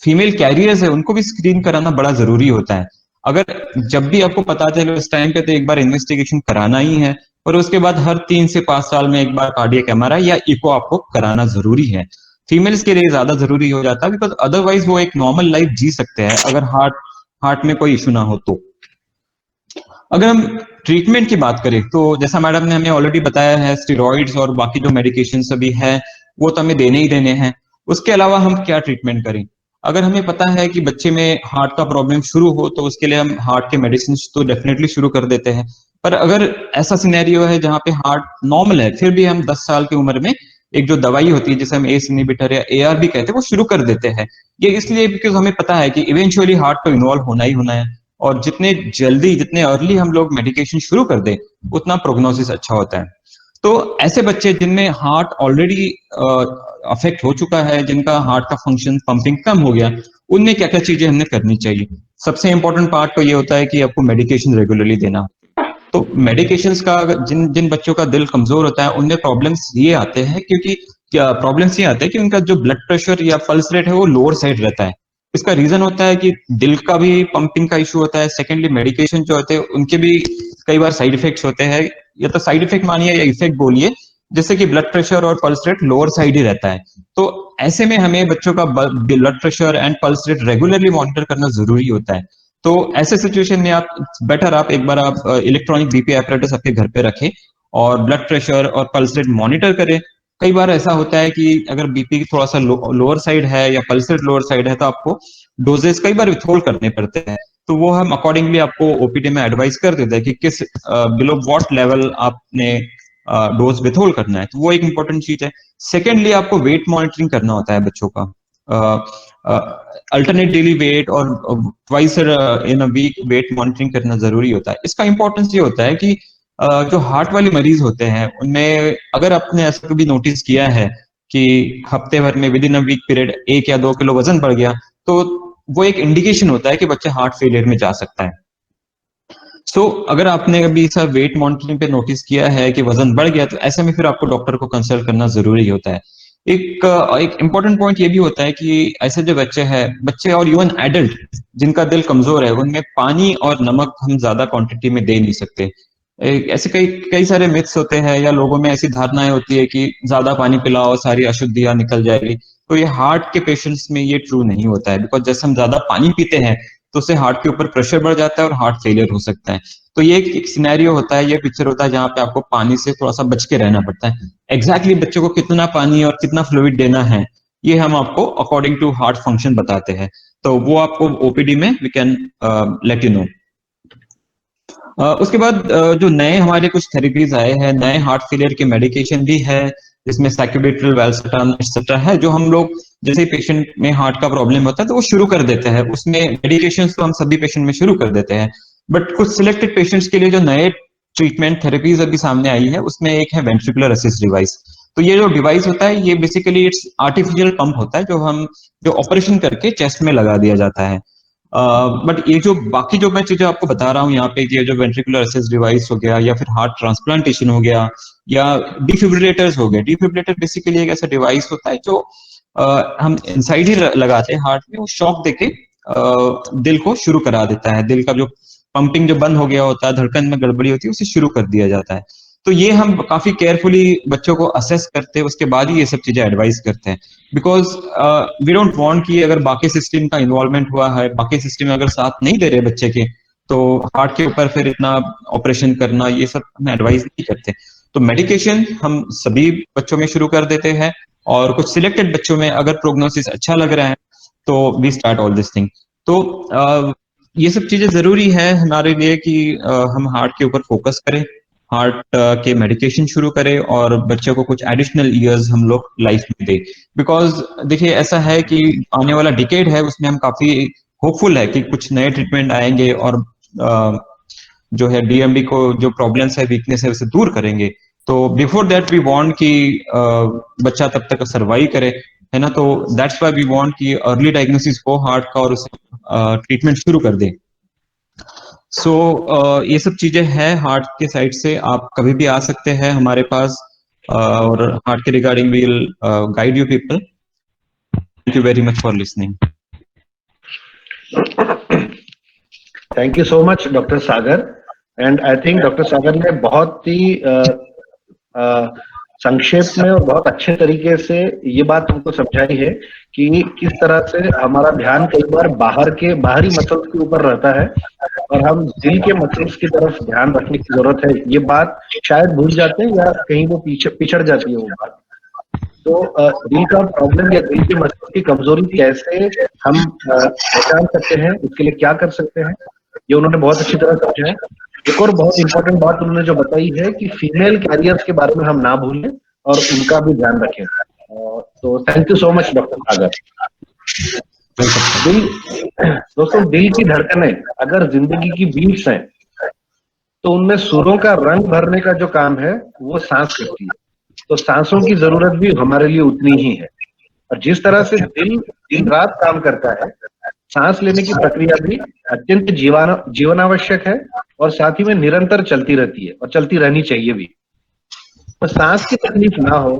फीमेल कैरियर्स है उनको भी स्क्रीन कराना बड़ा जरूरी होता है। अगर जब भी आपको पता चले उस टाइम पे तो एक बार इन्वेस्टिगेशन कराना ही है, और उसके बाद हर 3 से 5 साल में एक बार कार्डियक एमआरआई या इको आपको कराना जरूरी है। फीमेल्स के लिए ज्यादा जरूरी हो जाता है, बिकॉज अदरवाइज वो एक नॉर्मल लाइफ जी सकते हैं अगर हार्ट में कोई इशू ना हो तो। अगर हम ट्रीटमेंट की बात करें तो जैसा मैडम ने हमें ऑलरेडी बताया है, स्टेरॉइड्स और बाकी जो मेडिकेशन अभी है वो तो हमें देने ही देने हैं। उसके अलावा हम क्या ट्रीटमेंट करें? अगर हमें पता है कि बच्चे में हार्ट का प्रॉब्लम शुरू हो तो उसके लिए हम हार्ट के मेडिसिन तो डेफिनेटली शुरू कर देते हैं। पर अगर ऐसा सिनेरियो है जहाँ पे हार्ट नॉर्मल है फिर भी हम 10 साल की उम्र में एक जो दवाई होती है जिसे हम एस इनहिबिटर या एआर भी कहते हैं वो शुरू कर देते हैं। ये इसलिए बिकॉज हमें पता है कि इवेंचुअली हार्ट तो इन्वॉल्व होना ही होना है, और जितने जल्दी जितने अर्ली हम लोग मेडिकेशन शुरू कर दें उतना प्रोग्नोसिस अच्छा होता है। तो ऐसे बच्चे जिनमें हार्ट ऑलरेडी अफेक्ट हो चुका है, जिनका हार्ट का फंक्शन पंपिंग कम हो गया, उनमें क्या क्या चीजें हमने करनी चाहिए? सबसे इंपॉर्टेंट पार्ट तो ये होता है कि आपको मेडिकेशन रेगुलरली देना। तो मेडिकेशंस का जिन बच्चों का दिल कमजोर होता है उनमें प्रॉब्लम्स ये आते हैं कि उनका जो ब्लड प्रेशर या पल्स रेट है वो लोअर साइड रहता है। इसका रीजन होता है कि दिल का भी पंपिंग का इशू होता है। सेकेंडली मेडिकेशन जो होते हैं उनके भी कई बार साइड इफेक्ट्स होते हैं, या तो साइड इफेक्ट मानिए या इफेक्ट बोलिए, जिससे कि ब्लड प्रेशर और पल्स रेट लोअर साइड ही रहता है। तो ऐसे में हमें बच्चों का blood pressure and pulse rate regularly monitor करना जरूरी होता है। तो ऐसे सिचुएशन में आप एक बार इलेक्ट्रॉनिक बीपी एपरेटस आपके घर पे रखें और ब्लड प्रेशर और पल्स रेट मॉनिटर करें। कई बार ऐसा होता है कि अगर बीपी थोड़ा सा लोअर साइड है या पल्स रेट लोअर साइड है तो आपको डोजेस कई बार विथहोल्ड करने पड़ते हैं। तो वो हम अकॉर्डिंगली आपको ओपीडी में एडवाइस कर देते हैं कि किस बिलो व्हाट लेवल आपने डोज विथहोल्ड करना है। तो वो एक इंपॉर्टेंट चीज है। सेकेंडली आपको वेट मॉनिटरिंग करना होता है बच्चों का, अल्टरनेट डेली वेट और twice in a week weight monitoring करना जरूरी होता है। इसका इंपॉर्टेंस ये होता है कि जो हार्ट वाले मरीज होते हैं उनमें अगर आपने ऐसा कभी नोटिस किया है कि हफ्ते भर में within a week period 1 या 2 किलो वजन बढ़ गया, तो वो एक इंडिकेशन होता है कि बच्चा हार्ट फेलियर में जा सकता है। सो अगर आपने कभी ऐसा वेट मॉनिटरिंग पे नोटिस किया है कि वजन बढ़ गया, तो ऐसे में फिर आपको डॉक्टर को कंसल्ट करना जरूरी होता है। एक इम्पोर्टेंट पॉइंट ये भी होता है कि ऐसे जो बच्चे और इवन एडल्ट जिनका दिल कमजोर है, उनमें पानी और नमक हम ज्यादा क्वांटिटी में दे नहीं सकते। ऐसे कई कई सारे मिथ्स होते हैं या लोगों में ऐसी धारणाएं होती है कि ज्यादा पानी पिलाओ सारी अशुद्धियां निकल जाएगी। तो ये हार्ट के पेशेंट्स में ये ट्रू नहीं होता है, बिकॉज जैसे हम ज्यादा पानी पीते हैं तो उससे हार्ट के ऊपर प्रेशर बढ़ जाता है और हार्ट फेलियर हो सकता है। तो ये एक सिनेरियो होता है, ये पिक्चर होता है जहाँ पे आपको पानी से थोड़ा सा बच के रहना पड़ता है। एग्जैक्टली बच्चों को कितना पानी और कितना फ्लूइड देना है ये हम आपको अकॉर्डिंग टू हार्ट फंक्शन बताते हैं। तो वो आपको ओपीडी में we can let you know. उसके बाद जो नए हमारे कुछ थेरेपीज आए हैं, नए हार्ट फेलियर के मेडिकेशन भी है, जिसमें सैक्यूबिट्रिल, वैल्सर्टान एक्सेट्रा है, जो हम लोग जैसे पेशेंट में हार्ट का प्रॉब्लम होता है तो वो शुरू कर देते हैं। उसमें मेडिकेशन तो हम सभी पेशेंट में शुरू कर देते हैं, बट कुछ सिलेक्टेड पेशेंट्स के लिए जो नए ट्रीटमेंट थेरेपीज अभी सामने आई है उसमें एक है वेंट्रिकुलर असिस्ट डिवाइस। तो ये जो डिवाइस होता है ये बेसिकली इट्स आर्टिफिशियल पंप होता है जो ऑपरेशन करके चेस्ट में लगा दिया जाता है। बट ये जो बाकी जो मैं चीजें आपको बता रहा हूँ यहाँ पे, ये जो वेंट्रिकुलर असिस्ट डिवाइस हो गया या फिर हार्ट ट्रांसप्लांटेशन हो गया या डिफिब्रिलेटर्स हो गए। डिफिब्रिलेटर बेसिकली एक ऐसा डिवाइस होता है जो हम इनसाइड ही लगाते हैं हार्ट में, वो शॉक देके दिल को शुरू करा देता है। दिल का जो पंपिंग जो बंद हो गया होता है, धड़कन में गड़बड़ी होती है, उसे शुरू कर दिया जाता है। तो ये हम काफी केयरफुली बच्चों को असेस करते हैं, उसके बाद ही ये सब चीजें एडवाइस करते हैं। बिकॉज वी डोंट वांट कि अगर बाकी सिस्टम का इन्वॉल्वमेंट हुआ है, बाकी सिस्टम अगर साथ नहीं दे रहे बच्चे के, तो हार्ट के ऊपर फिर इतना ऑपरेशन करना ये सब हम एडवाइस नहीं करते। तो मेडिकेशन हम सभी बच्चों में शुरू कर देते हैं और कुछ सिलेक्टेड बच्चों में अगर प्रोग्नोसिस अच्छा लग रहा है तो we start all this thing. तो ये सब चीजें जरूरी है हमारे लिए कि हम हार्ट के ऊपर फोकस करें, हार्ट के मेडिकेशन शुरू करें और बच्चे को कुछ एडिशनल ईयर्स हम लोग लाइफ में दें। बिकॉज देखिए ऐसा है कि आने वाला डिकेड है उसमें हम काफी होपफुल है कि कुछ नए ट्रीटमेंट आएंगे और जो है डीएमडी को जो प्रॉब्लम्स है, वीकनेस है, उसे दूर करेंगे। तो बिफोर दैट वी वांट कि बच्चा तब तक सर्वाइव करे, है ना। तो दैट्स व्हाई वी वांट कि अर्ली डायग्नोसिस हो हार्ट का और उसे ट्रीटमेंट शुरू कर दे। सो ये सब चीजें हैं हार्ट के साइड से। आप कभी भी आ सकते हैं हमारे पास और हार्ट के regarding we will guide you people. Thank you very much for listening. Thank you so much doctor Sagar. And I think doctor Sagar ने बहुत ही संक्षेप में और बहुत अच्छे तरीके से ये बात हमको समझाई है कि किस तरह से हमारा ध्यान कई बार बाहरी मसल्स के ऊपर रहता है और हम दिल के मसल्स की तरफ ध्यान रखने की जरूरत है। ये बात शायद भूल जाते हैं या कहीं वो पिछड़ जाती है वो बात। तो दिल का प्रॉब्लम या दिल के मसल्स की कमजोरी कैसे हम पहचान सकते हैं, उसके लिए क्या कर सकते हैं, ये उन्होंने बहुत अच्छी तरह समझा है। एक और बहुत इंपॉर्टेंट बात उन्होंने जो बताई है कि फीमेल कैरियर्स के बारे में हम ना भूलें और उनका भी ध्यान रखें। तो thank you so much doctor Sagar. दोस्तों, दिल की धड़कनें अगर जिंदगी की बीट्स हैं तो उनमें सुरों का रंग भरने का जो काम है वो सांस करती है। तो सांसों की जरूरत भी हमारे लिए उतनी ही है। और जिस तरह से दिल दिन रात काम करता है, सांस लेने की प्रक्रिया भी अत्यंत जीवनावश्यक है और साथ ही में निरंतर चलती रहती है और चलती रहनी चाहिए भी। तो सांस की तकलीफ ना हो,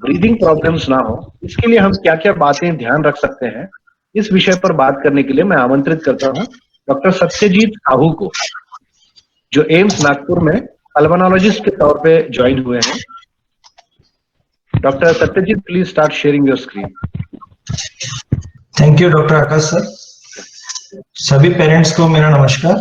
ब्रीदिंग प्रॉब्लम्स ना हो, इसके लिए हम क्या क्या बातें ध्यान रख सकते हैं, इस विषय पर बात करने के लिए मैं आमंत्रित करता हूं डॉक्टर सत्यजीत साहू को, जो एम्स नागपुर में पल्मोनोलॉजिस्ट के तौर पे ज्वाइन हुए हैं। Dr. Satyajit, please start sharing your screen. Thank you doctor Akash sir. सभी पेरेंट्स को मेरा नमस्कार।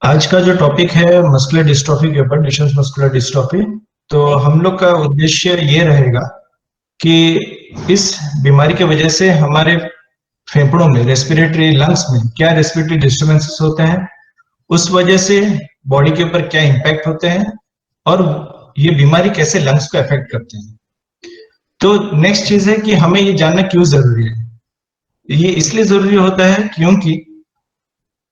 आज का जो टॉपिक है मस्कुलर डिस्ट्रॉफी के ऊपर, डिशंस मस्कुलर डिस्ट्रॉफी, तो हम लोग का उद्देश्य ये रहेगा कि इस बीमारी की वजह से हमारे फेफड़ों में, रेस्पिरेटरी लंग्स में क्या रेस्पिरेटरी डिस्टर्बेंसेस होते हैं, उस वजह से बॉडी के ऊपर क्या इम्पैक्ट होते हैं और ये बीमारी कैसे लंग्स को अफेक्ट करते हैं। तो नेक्स्ट चीज है कि हमें ये जानना क्यों जरूरी है। ये इसलिए जरूरी होता है क्योंकि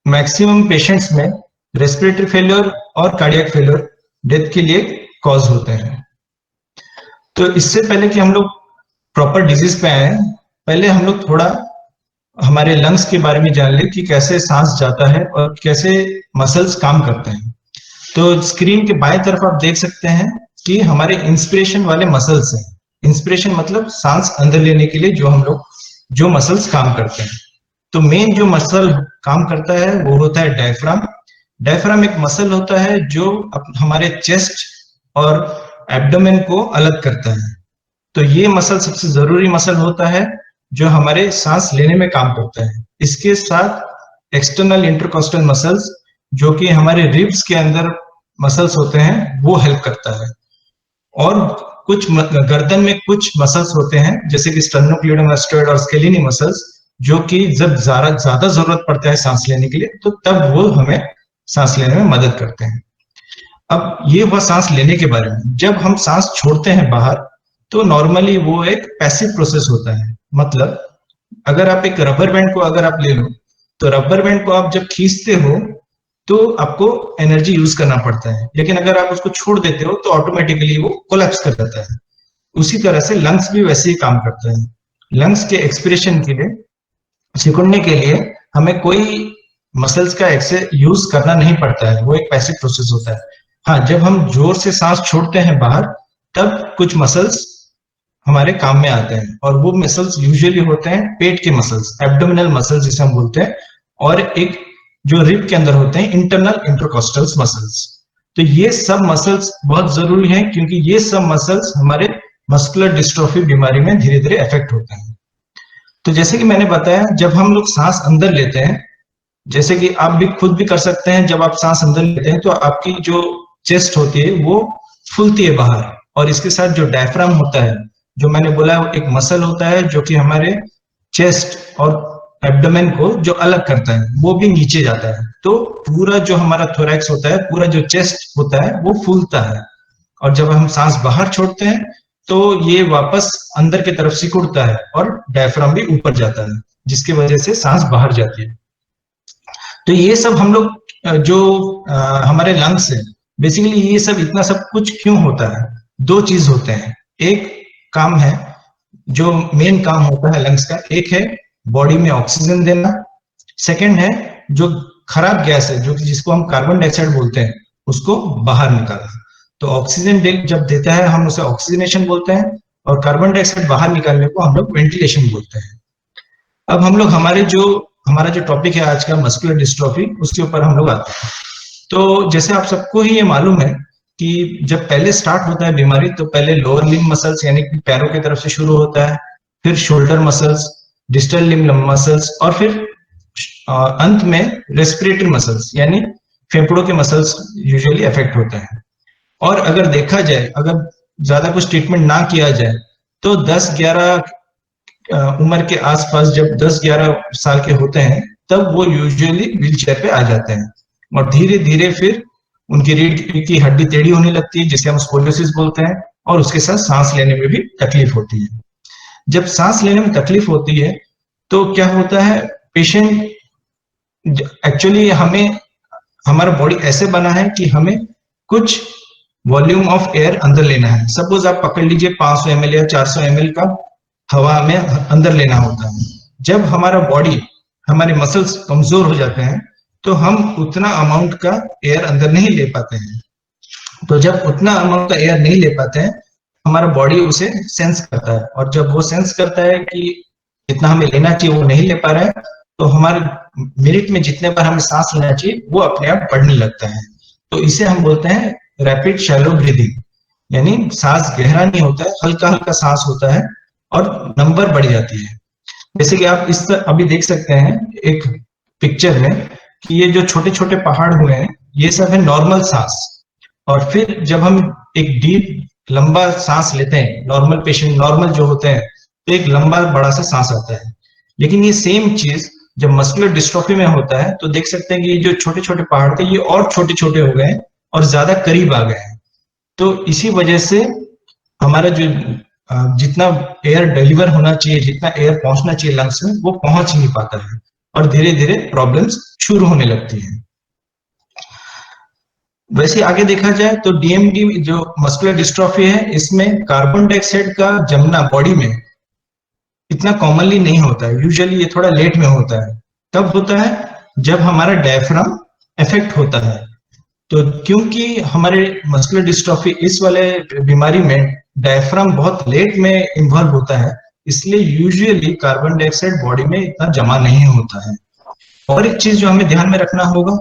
मैक्सिमम पेशेंट्स में रेस्पिरेटरी फेलियर और कार्डियक फेलियर डेथ के लिए कॉज होते हैं। तो इससे पहले कि हम लोग प्रॉपर डिजीज पे आए, पहले हम लोग थोड़ा हमारे लंग्स के बारे में जान ले कि कैसे सांस जाता है और कैसे मसल्स काम करते हैं। तो स्क्रीन के बाएं तरफ आप देख सकते हैं कि हमारे इंस्पिरेशन वाले मसल्स हैं। इंस्पिरेशन मतलब सांस अंदर लेने के लिए जो मसल्स काम करते हैं। तो मेन जो मसल काम करता है वो होता है डायफ्राम। डायफ्राम एक मसल होता है जो हमारे चेस्ट और एब्डोमेन को अलग करता है। तो ये मसल सबसे जरूरी मसल होता है जो हमारे सांस लेने में काम करता है। इसके साथ एक्सटर्नल इंटरकोस्टल मसल्स जो कि हमारे रिब्स के अंदर मसल्स होते हैं वो हेल्प करता है। और कुछ गर्दन में कुछ मसल्स होते हैं जैसे कि स्टर्नोक्लेइडोमास्टोइड और स्केलिनी मसल्स, जो कि जब ज्यादा जरूरत पड़ता है सांस लेने के लिए तो तब वो हमें सांस लेने में मदद करते हैं। अब ये हुआ सांस लेने के बारे में। जब हम सांस छोड़ते हैं बाहर तो नॉर्मली वो एक पैसिव प्रोसेस होता है। मतलब अगर आप एक रबर बैंड को अगर आप ले लो तो रबर बैंड को आप जब खींचते हो तो आपको एनर्जी यूज करना पड़ता है, लेकिन अगर आप उसको छोड़ देते हो तो ऑटोमेटिकली वो कोलैप्स कर जाता है। उसी तरह से लंग्स भी वैसे ही काम करता है। लंग्स के एक्सपिरेशन के लिए, सिकुड़ने के लिए हमें कोई मसल्स का यूज करना नहीं पड़ता है, वो एक पैसिव प्रोसेस होता है। हाँ, जब हम जोर से सांस छोड़ते हैं बाहर तब कुछ मसल्स हमारे काम में आते हैं और वो मसल्स यूजुअली होते हैं पेट के मसल्स, एब्डोमिनल मसल्स जिसे हम बोलते हैं, और एक जो रिब के अंदर होते हैं इंटरनल इंटरकोस्टल मसल्स। तो ये सब मसल्स बहुत जरूरी हैं क्योंकि ये सब मसल्स हमारे मस्कुलर डिस्ट्रॉफी बीमारी में धीरे धीरे इफेक्ट होते हैं। तो जैसे कि मैंने बताया, जब हम लोग सांस अंदर लेते हैं, जैसे कि आप भी खुद भी कर सकते हैं, जब आप सांस अंदर लेते हैं तो आपकी जो चेस्ट होती है वो फूलती है बाहर, और इसके साथ जो डायफ्राम होता है, जो मैंने बोला एक मसल होता है जो कि हमारे चेस्ट और एब्डोमेन को जो अलग करता है, वो भी नीचे जाता है। तो पूरा जो हमारा थोरैक्स होता है, पूरा जो चेस्ट होता है वो फूलता है, और जब हम सांस बाहर छोड़ते हैं तो ये वापस अंदर की तरफ सिकुड़ता है और डायफ्राम भी ऊपर जाता है, जिसकी वजह से सांस बाहर जाती है। तो ये सब हम लोग जो हमारे लंग्स है, बेसिकली ये सब इतना सब कुछ क्यों होता है? दो चीज होते हैं। एक काम है जो मेन काम होता है लंग्स का, एक है बॉडी में ऑक्सीजन देना, सेकंड है जो खराब गैस है जो कि जिसको हम कार्बन डाइऑक्साइड बोलते हैं उसको बाहर निकालना। तो ऑक्सीजन जब देता है हम उसे ऑक्सीजनेशन बोलते हैं, और कार्बन डाइऑक्साइड बाहर निकालने को हम लोग वेंटिलेशन बोलते हैं। अब हम लोग हमारा जो टॉपिक है आज का मस्कुलर डिस्ट्रॉफी, उसके ऊपर हम लोग आते हैं। तो जैसे आप सबको ही ये मालूम है कि जब पहले स्टार्ट होता है बीमारी तो पहले लोअर लिम्ब मसल्स यानी कि पैरों की तरफ से शुरू होता है, फिर shoulder muscles, distal limb muscles, और फिर अंत में रेस्पिरेटरी मसल्स यानी फेफड़ों के मसल्स यूजुअली अफेक्ट होते हैं। और अगर देखा जाए, अगर ज्यादा कुछ ट्रीटमेंट ना किया जाए तो 10-11 उम्र के आसपास, जब 10-11 साल के होते हैं तब वो यूजुअली व्हील चेयर पे आ जाते हैं, और धीरे धीरे फिर उनकी रीढ़ की हड्डी टेढ़ी होने लगती है जिसे हम स्पोलियोसिस बोलते हैं, और उसके साथ सांस लेने में भी तकलीफ होती है। जब सांस लेने में तकलीफ होती है तो क्या होता है, पेशेंट एक्चुअली हमारा बॉडी ऐसे बना है कि हमें कुछ वॉल्यूम ऑफ एयर अंदर लेना है। सपोज आप पकड़ लीजिए 500 ml या 400 ml का हवा में अंदर लेना होता है। जब हमारे मसल्स कमजोर हो जाते हैं तो हम उतना अमाउंट का एयर अंदर नहीं ले पाते हैं। तो जब उतना अमाउंट का एयर नहीं ले पाते हैं, हमारा बॉडी उसे सेंस करता है, और जब वो सेंस करता है कि जितना हमें लेना चाहिए वो नहीं ले पा रहा है, तो हमारे मिनट में जितने बार हमें सांस लेना चाहिए वो अपने आप बढ़ने लगता है। तो इसे हम बोलते हैं रैपिड शैलो ब्रीदिंग। यानी सांस गहरा नहीं होता है, हल्का हल्का सांस होता है और नंबर बढ़ जाती है। जैसे कि आप अभी देख सकते हैं एक पिक्चर में कि ये जो छोटे छोटे पहाड़ हुए हैं ये सब है नॉर्मल सांस, और फिर जब हम एक डीप लंबा सांस लेते हैं, नॉर्मल पेशेंट नॉर्मल जो होते हैं तो एक लंबा बड़ा सा सांस आता है। लेकिन ये सेम चीज जब मस्कुलर डिस्ट्रोफी में होता है तो देख सकते हैं कि ये जो छोटे छोटे पहाड़ थे ये और छोटे छोटे हो गए और ज्यादा करीब आ गए हैं। तो इसी वजह से हमारा जो जितना एयर डिलीवर होना चाहिए, जितना एयर पहुंचना चाहिए लंग्स में, वो पहुंच नहीं पाता है और धीरे धीरे प्रॉब्लम्स शुरू होने लगती हैं। वैसे आगे देखा जाए तो डीएमडी जो मस्कुलर डिस्ट्रोफी है इसमें कार्बन डाइऑक्साइड का जमना बॉडी में इतना कॉमनली नहीं होता है, यूजुअली ये थोड़ा लेट में होता है। कब होता है? जब हमारा डायफ्राम इफेक्ट होता है। तो क्योंकि हमारे मस्कुलर डिस्ट्रोफी इस वाले बीमारी में डायफ्राम बहुत लेट में इन्वॉल्व होता है, इसलिए यूजुअली कार्बन डाइऑक्साइड बॉडी में इतना जमा नहीं होता है। और एक चीज जो हमें ध्यान में रखना होगा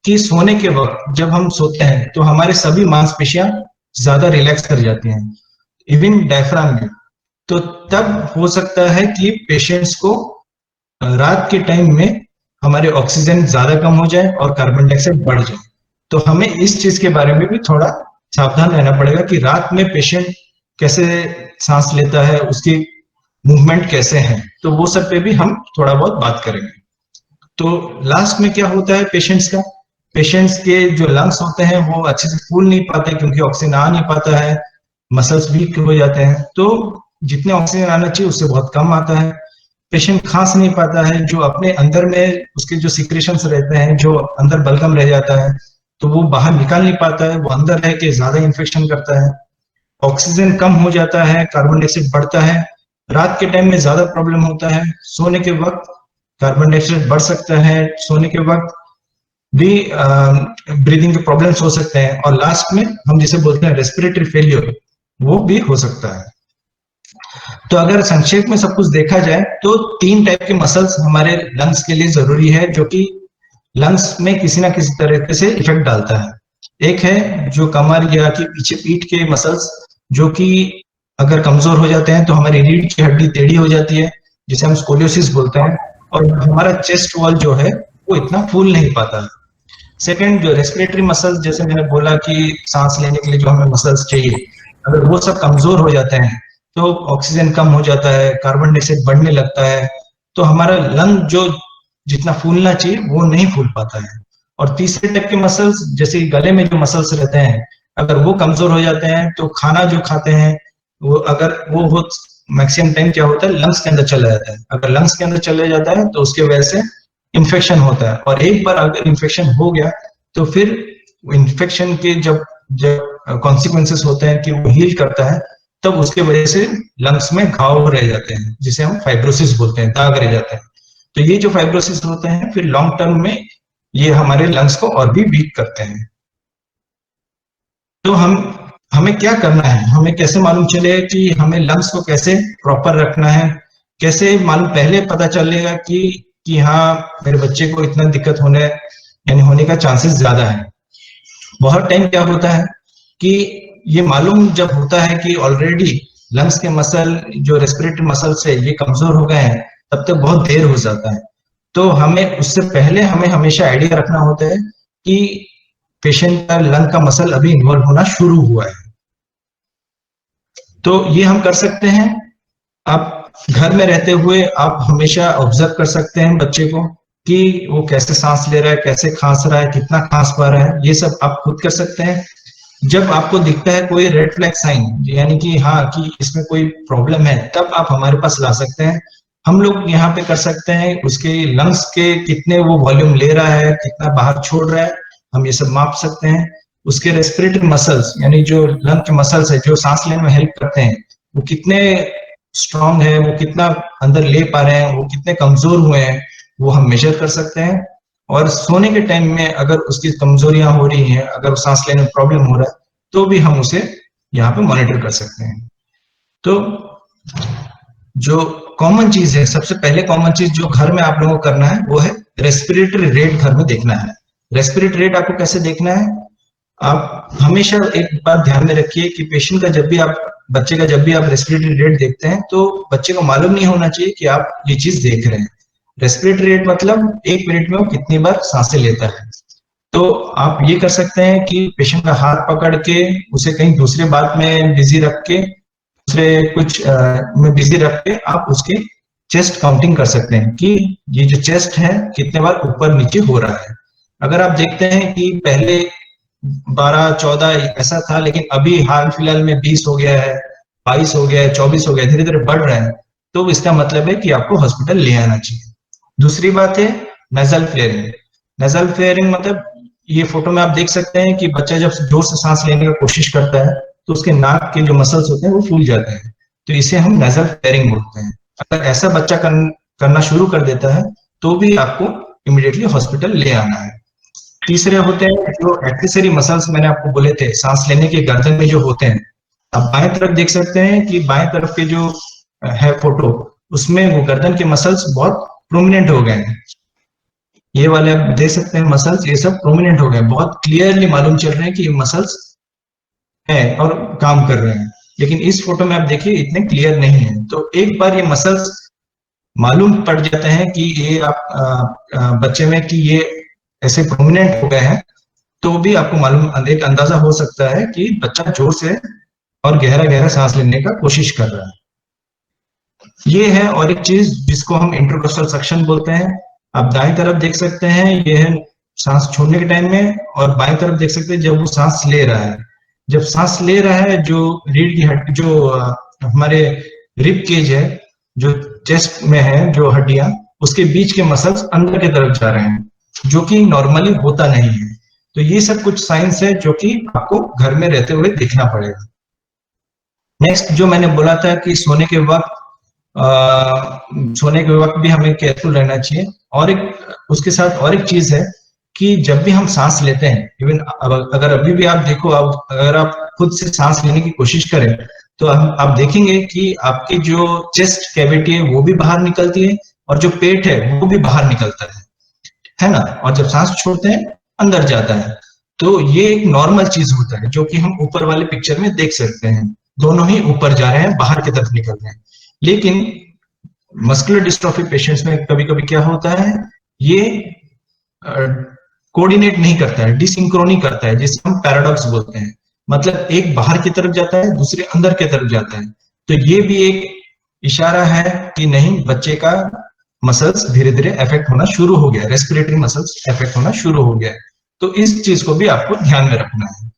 कि सोने के वक्त जब हम सोते हैं तो हमारे सभी मांसपेशियां ज्यादा रिलैक्स कर जाती हैं, इवन डायफ्राम में। तो तब हो सकता है कि पेशेंट्स को रात के टाइम में हमारे ऑक्सीजन ज्यादा कम हो जाए और कार्बन डाइऑक्साइड बढ़ जाए। तो हमें इस चीज के बारे में भी थोड़ा सावधान रहना पड़ेगा कि रात में पेशेंट कैसे सांस लेता है, उसकी मूवमेंट कैसे है, तो वो सब पे भी हम थोड़ा बहुत बात करेंगे। तो लास्ट में क्या होता है पेशेंट्स के जो लंग्स होते हैं वो अच्छे से फूल नहीं पाते क्योंकि ऑक्सीजन आ नहीं पाता है, मसल्स वीक हो जाते हैं। तो जितने ऑक्सीजन आना चाहिए उससे बहुत कम आता है। पेशेंट खांस नहीं पाता है, जो अपने अंदर में उसके जो सिक्रेशंस रहते हैं, जो अंदर बलगम रह जाता है, तो वो बाहर निकाल नहीं पाता है, वो अंदर रह के ज्यादा इन्फेक्शन करता है। ऑक्सीजन कम हो जाता है, कार्बन डाइऑक्साइड बढ़ता है। रात के टाइम में ज्यादा प्रॉब्लम होता है। सोने के वक्त कार्बन डाइऑक्साइड बढ़ सकता है, सोने के वक्त भी ब्रीदिंग के प्रॉब्लम्स हो सकते हैं, और लास्ट में हम जिसे बोलते हैं रेस्पिरेटरी फेलियर, वो भी हो सकता है। तो अगर संक्षेप में सब कुछ देखा जाए तो 3 टाइप के मसल्स हमारे लंग्स के लिए जरूरी है, जो कि लंग्स में किसी ना किसी तरीके से इफेक्ट डालता है। एक है जो कमर या कि पीछे पीठ के मसल्स, जो कि अगर कमजोर हो जाते हैं तो हमारी रीढ़ की हड्डी टेढ़ी हो जाती है, जिसे हम स्कोलियोसिस बोलते हैं, और हमारा चेस्ट वॉल जो है वो इतना फूल नहीं पाता है। सेकंड, जो रेस्पिरेटरी मसल्स, जैसे मैंने बोला कि सांस लेने के लिए जो हमें मसल्स चाहिए, अगर वो सब कमजोर हो जाते हैं तो ऑक्सीजन कम हो जाता है, कार्बन डाइऑक्साइड बढ़ने लगता है, तो हमारा लंग जो जितना फूलना चाहिए वो नहीं फूल पाता है। और तीसरे टाइप के मसल्स, जैसे गले में जो मसल्स रहते हैं, अगर वो कमजोर हो जाते हैं तो खाना जो खाते हैं वो अगर वो हो मैक्सिमम टाइम क्या होता है, लंग्स के अंदर चला जाता है। अगर लंग्स के अंदर चले जाता है तो उसके वजह से इन्फेक्शन होता है, और एक बार अगर इन्फेक्शन हो गया तो फिर इन्फेक्शन के जब कॉन्सिक्वेंसेस होते हैं कि वो हील करता है, तब उसके वजह से लंग्स में घाव रह जाते हैं, जिसे हम फाइब्रोसिस बोलते हैं, दाग रह जाते हैं। तो ये जो फाइब्रोसिस होते हैं फिर लॉन्ग टर्म में ये हमारे लंग्स को और भी वीक करते हैं। तो हमें क्या करना है, हमें कैसे मालूम चलेगा कि हमें लंग्स को कैसे प्रॉपर रखना है, कैसे मालूम पहले पता चलेगा कि हाँ मेरे बच्चे को इतना दिक्कत होने का चांसेस ज्यादा है। बहुत टाइम क्या होता है कि ये मालूम जब होता है कि ऑलरेडी लंग्स के मसल, जो रेस्पिरेटरी मसल से ये कमजोर हो गए हैं, तब तक बहुत देर हो जाता है। तो हमें उससे पहले हमें हमेशा आइडिया रखना होता है कि पेशेंट का लंग का मसल अभी इन्वॉल्व होना शुरू हुआ है। तो ये हम कर सकते हैं, आप घर में रहते हुए आप हमेशा ऑब्जर्व कर सकते हैं बच्चे को कि वो कैसे सांस ले रहा है, कैसे खांस रहा है, कितना खांस पा रहा है, ये सब आप खुद कर सकते हैं। जब आपको दिखता है कोई रेड फ्लैग साइन, यानी कि हाँ कि इसमें कोई प्रॉब्लम है, तब आप हमारे पास ला सकते हैं। हम लोग यहाँ पे कर सकते हैं उसके लंग्स के कितने वो वॉल्यूम ले रहा है, कितना बाहर छोड़ रहा है, हम ये सब माप सकते हैं। उसके रेस्पिरेटरी मसल्स, यानी जो लंग के मसल्स है जो सांस लेने में हेल्प करते हैं, वो कितने स्ट्रांग है, वो कितना अंदर ले पा रहे हैं, वो कितने कमजोर हुए हैं, वो हम मेजर कर सकते हैं। और सोने के टाइम में अगर उसकी कमजोरियां हो रही हैं, अगर सांस लेने में प्रॉब्लम हो रहा है, तो भी हम उसे यहाँ पे मॉनिटर कर सकते हैं। तो जो कॉमन चीज है, सबसे पहले कॉमन चीज जो घर में आप लोगों को करना है वो है रेस्पिरेटरी रेट घर में देखना है। रेस्पिरेटरी रेट आपको कैसे देखना है, आप हमेशा एक बात ध्यान में रखिए कि पेशेंट का बच्चे का जब भी आप रेस्पिरेटरी रेट देखते हैं तो बच्चे को मालूम नहीं होना चाहिए कि आप ये चीज देख रहे हैं। रेस्पिरेटरी रेट मतलब 1 मिनट में वो कितनी बार सांसें लेता है। तो आप ये कर सकते हैं कि पेशेंट का हाथ पकड़ के उसे कहीं दूसरे बात में बिजी रख के, दूसरे कुछ में बिजी रख के आप उसके चेस्ट काउंटिंग कर सकते हैं कि ये जो चेस्ट है कितने बार ऊपर नीचे हो रहा है। अगर आप देखते हैं कि पहले 12-14 ऐसा था, लेकिन अभी हाल फिलहाल में 20 हो गया है, 22 हो गया है, 24 हो गया है, धीरे धीरे बढ़ रहा है, तो इसका मतलब है कि आपको हॉस्पिटल ले आना चाहिए। दूसरी बात है नेजल फ्लेयरिंग। नेजल फ्लेयरिंग मतलब ये फोटो में आप देख सकते हैं कि बच्चा जब जोर से सांस लेने की कोशिश करता है तो उसके नाक के जो मसल्स होते हैं वो फूल जाते हैं, तो इसे हम नेजल फ्लेयरिंग बोलते हैं। अगर ऐसा बच्चा करना शुरू कर देता है तो भी आपको इमीडिएटली हॉस्पिटल ले आना है। तीसरे होते हैं जो एक्सेसरी मसल्स, मैंने आपको बोले थे सांस लेने के गर्दन में जो होते हैं। आप बाएं तरफ देख सकते हैं कि बाएं तरफ के जो है फोटो, उसमें वो गर्दन के मसल्स बहुत प्रोमिनेंट हो गए हैं। ये वाले आप देख सकते हैं मसल्स, ये सब प्रोमिनेंट हो गए, बहुत क्लियरली मालूम चल रहे हैं कि ये मसल्स हैं और काम कर रहे हैं। लेकिन इस फोटो में आप देखिए इतने क्लियर नहीं है। तो एक बार ये मसल्स मालूम पड़ जाते हैं कि ये आप बच्चे में कि ये ऐसे प्रोमिनेंट हो गए हैं, तो भी आपको मालूम एक अंदाजा हो सकता है कि बच्चा जोर से और गहरा गहरा सांस लेने का कोशिश कर रहा है। ये है और एक चीज जिसको हम इंटरकोस्टल सक्शन बोलते हैं। आप दाएं तरफ देख सकते हैं ये है सांस छोड़ने के टाइम में, और बाएं तरफ देख सकते हैं जब वो सांस ले रहा है। जब सांस ले रहा है, जो रीढ़ की हड्डी, जो हमारे रिब केज है, जो चेस्ट में है जो हड्डियां, उसके बीच के मसल्स अंदर की तरफ जा रहे हैं, जो कि नॉर्मली होता नहीं है। तो ये सब कुछ साइंस है जो कि आपको घर में रहते हुए देखना पड़ेगा। नेक्स्ट जो मैंने बोला था कि सोने के वक्त भी हमें केयरफुल रहना चाहिए। और एक उसके साथ और एक चीज है कि जब भी हम सांस लेते हैं, इवन अगर अभी भी आप देखो, अगर आप खुद से सांस लेने की कोशिश करें तो आप देखेंगे कि आपकी जो चेस्ट कैविटी है वो भी बाहर निकलती है और जो पेट है वो भी बाहर निकलता है ना। और जब सांस छोड़ते हैं अंदर जाता है। तो ये एक नॉर्मल चीज होता है जो कि हम ऊपर वाले पिक्चर में देख सकते हैं, दोनों ही ऊपर जा रहे हैं, बाहर की तरफ निकल रहे हैं। लेकिन मस्कुलर डिस्ट्रॉफी पेशेंट्स में कभी कभी क्या होता है, ये कोऑर्डिनेट नहीं करता है, डिसिंक्रोनी करता है, जिसे हम पैराडॉक्स बोलते हैं। मतलब एक बाहर की तरफ जाता है, दूसरे अंदर की तरफ जाता है। तो ये भी एक इशारा है कि नहीं, बच्चे का मसल्स धीरे धीरे अफेक्ट होना शुरू हो गया, रेस्पिरेटरी मसल्स अफेक्ट होना शुरू हो गया। तो इस चीज को भी आपको ध्यान में रखना है।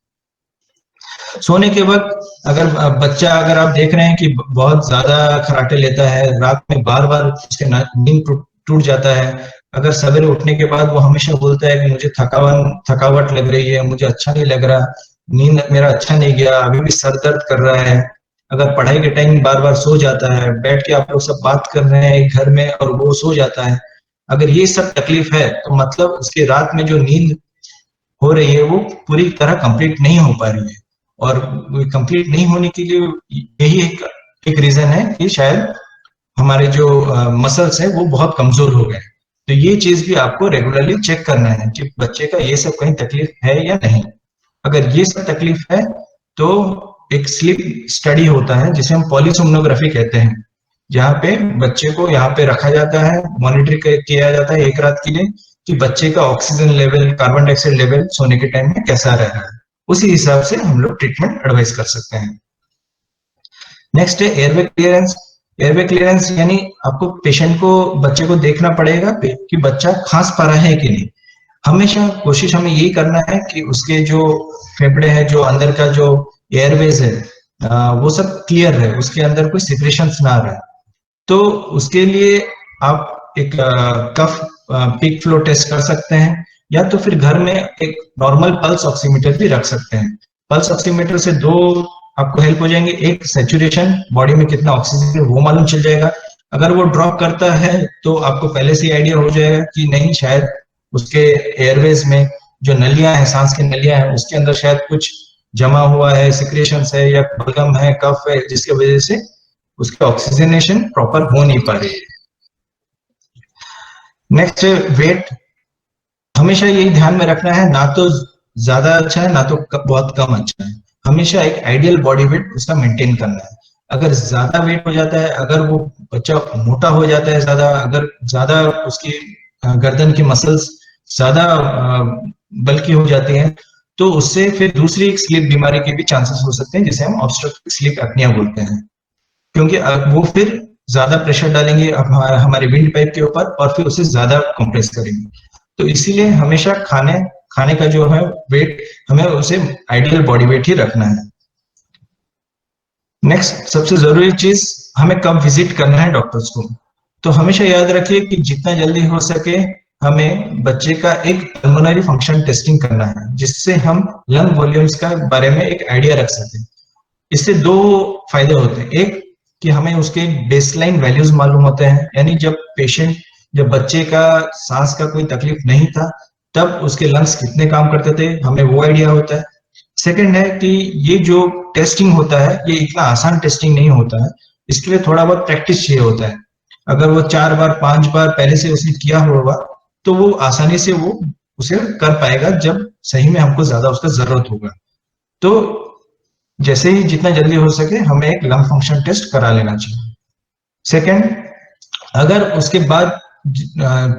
सोने के वक्त अगर आप देख रहे हैं कि बहुत ज्यादा खर्राटे लेता है, रात में बार बार उसके नींद टूट जाता है, अगर सवेरे उठने के बाद वो हमेशा बोलता है कि मुझे थकावट लग रही है, मुझे अच्छा नहीं लग रहा, नींद मेरा अच्छा नहीं गया, अभी भी सर दर्द कर रहा है, अगर पढ़ाई के टाइम बार बार सो जाता है, बैठ के आप लोग सब बात कर रहे हैं घर में और वो सो जाता है, अगर ये सब तकलीफ है तो मतलब उसके रात में जो नींद हो रही है वो पूरी तरह कंप्लीट नहीं हो पा रही है। और कंप्लीट नहीं होने के लिए यही एक रीजन है कि शायद हमारे जो मसल्स हैं वो बहुत कमजोर हो गए। तो ये चीज भी आपको रेगुलरली चेक करना है कि बच्चे का ये सब कहीं तकलीफ है या नहीं। अगर ये सब तकलीफ है तो एक स्लीप स्टडी होता है जिसे हम पॉलीसोमनोग्राफी कहते हैं, जहाँ पे बच्चे को यहाँ पे रखा जाता है, मॉनिटर किया जाता है एक रात के लिए कि बच्चे का oxygen level, carbon dioxide level सोने के टाइम में कैसा रह रहा है। उसी हिसाब से हम लोग ट्रीटमेंट एडवाइस कर सकते हैं। नेक्स्ट है एयरवे क्लियरेंस। एयरवे क्लियरेंस यानी आपको पेशेंट को, बच्चे को देखना पड़ेगा कि बच्चा खांस पा रहा है कि नहीं। हमेशा कोशिश हमें यही करना है कि उसके जो फेफड़े हैं, जो अंदर का जो एयरवेज है, वो सब क्लियर रहे, उसके अंदर कोई सिक्रेशंस ना रहे। तो उसके लिए आप एक कफ पीक फ्लो टेस्ट कर सकते हैं, या तो फिर घर में एक नॉर्मल पल्स ऑक्सीमीटर भी रख सकते हैं। पल्स ऑक्सीमीटर से दो आपको हेल्प हो जाएंगे, एक सैचुरेशन, बॉडी में कितना ऑक्सीजन है वो मालूम चल जाएगा। अगर वो ड्रॉप करता है तो आपको पहले से आइडिया हो जाएगा कि नहीं, शायद उसके एयरवेज में जो नलियां हैं, सांस की नलियां हैं, उसके अंदर शायद कुछ जमा हुआ है, सिक्रेशंस है या बलगम है, कफ है, जिसकी वजह से उसकी ऑक्सीजनेशन प्रॉपर हो नहीं पा रही है। Next weight. हमेशा यही ध्यान में रखना है, ना तो ज्यादा अच्छा है ना तो बहुत कम अच्छा है। हमेशा एक आइडियल बॉडी वेट उसका मेंटेन करना है। अगर ज्यादा वेट हो जाता है, अगर वो बच्चा मोटा हो जाता है ज्यादा, अगर ज्यादा उसकी गर्दन की मसल्स ज्यादा बल्कि हो जाती हैं, तो उससे फिर दूसरी एक स्लीप बीमारी के भी चांसेस हो सकते हैं, जिसे हम ऑब्स्ट्रक्टिव स्लीप एपनिया बोलते हैं। क्योंकि वो फिर ज्यादा प्रेशर डालेंगे हमारे विंड पाइप के ऊपर और फिर उसे ज्यादा कंप्रेस करेंगे। तो इसीलिए हमेशा खाने का जो है वेट, हमें उसे आइडियल बॉडी वेट ही रखना है। नेक्स्ट सबसे जरूरी चीज, हमें कब विजिट करना है डॉक्टर्स को। तो हमेशा याद रखिए कि जितना जल्दी हो सके हमें बच्चे का एक पल्मोनरी फंक्शन टेस्टिंग करना है, जिससे हम लंग वॉल्यूम्स का बारे में एक आइडिया रख सकें। इससे दो फायदे होते हैं। एक कि हमें उसके बेसलाइन वैल्यूज मालूम होते हैं, यानी जब बच्चे का सांस का कोई तकलीफ नहीं था तब उसके लंग्स कितने काम करते थे, हमें वो आइडिया होता है। सेकंड है कि ये जो टेस्टिंग होता है ये इतना आसान टेस्टिंग नहीं होता है, इसके लिए थोड़ा बहुत प्रैक्टिस चाहिए होता है। अगर वो 4 बार 5 बार पहले से उसने किया होगा तो वो आसानी से वो उसे कर पाएगा जब सही में हमको ज्यादा उसका जरूरत होगा। तो जैसे ही जितना जल्दी हो सके हमें एक लंग फंक्शन टेस्ट करा लेना चाहिए। सेकंड, अगर उसके बाद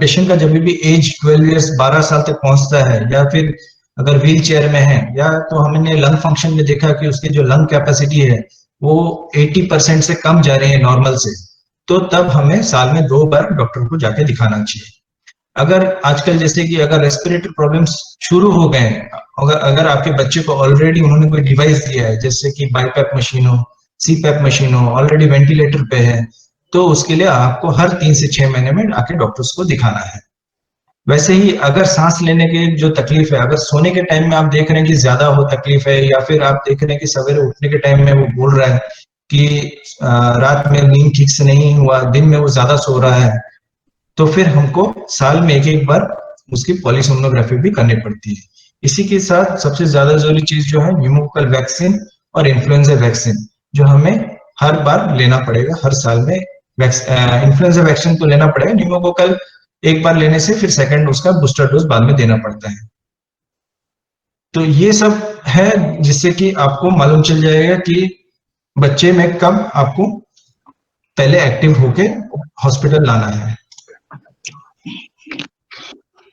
पेशेंट का जब भी एज 12 इयर्स 12 साल तक पहुंचता है, या फिर अगर व्हील चेयर में है, या तो हमने लंग फंक्शन में देखा कि उसकी जो लंग कैपेसिटी है वो 80% से कम जा रही है नॉर्मल से, तो तब हमें साल में 2 बार डॉक्टर को जाके दिखाना चाहिए। अगर आजकल जैसे कि अगर रेस्पिरेटरी प्रॉब्लम्स शुरू हो गए, अगर आपके बच्चे को ऑलरेडी उन्होंने कोई डिवाइस दिया है, जैसे कि बाईपैप मशीन हो, सीपैप मशीन हो, ऑलरेडी वेंटिलेटर पे है, तो उसके लिए आपको हर 3 से 6 महीने में आके डॉक्टर्स को दिखाना है। वैसे ही अगर सांस लेने की जो तकलीफ है, अगर सोने के टाइम में आप देख रहे हैं कि ज्यादा हो तकलीफ है, या फिर आप देख रहे हैं कि सवेरे उठने के टाइम में वो बोल रहा है कि रात में नींद ठीक से नहीं हुआ, दिन में वो ज्यादा सो रहा है, तो फिर हमको साल में एक बार उसकी पॉलीसोमनोग्राफी भी करनी पड़ती है। इसी के साथ सबसे ज्यादा जरूरी चीज जो है न्यूमोकोकल वैक्सीन और इन्फ्लुएंजा वैक्सीन, जो हमें हर बार लेना पड़ेगा, हर साल में। इन्फ्लुएंजा वैक्सीन तो लेना पड़ेगा, न्यूमोकोकल एक बार लेने से फिर सेकंड उसका बूस्टर डोज बाद में देना पड़ता है। तो ये सब है जिससे कि आपको मालूम चल जाएगा कि बच्चे में कब आपको पहले एक्टिव होके हॉस्पिटल लाना है।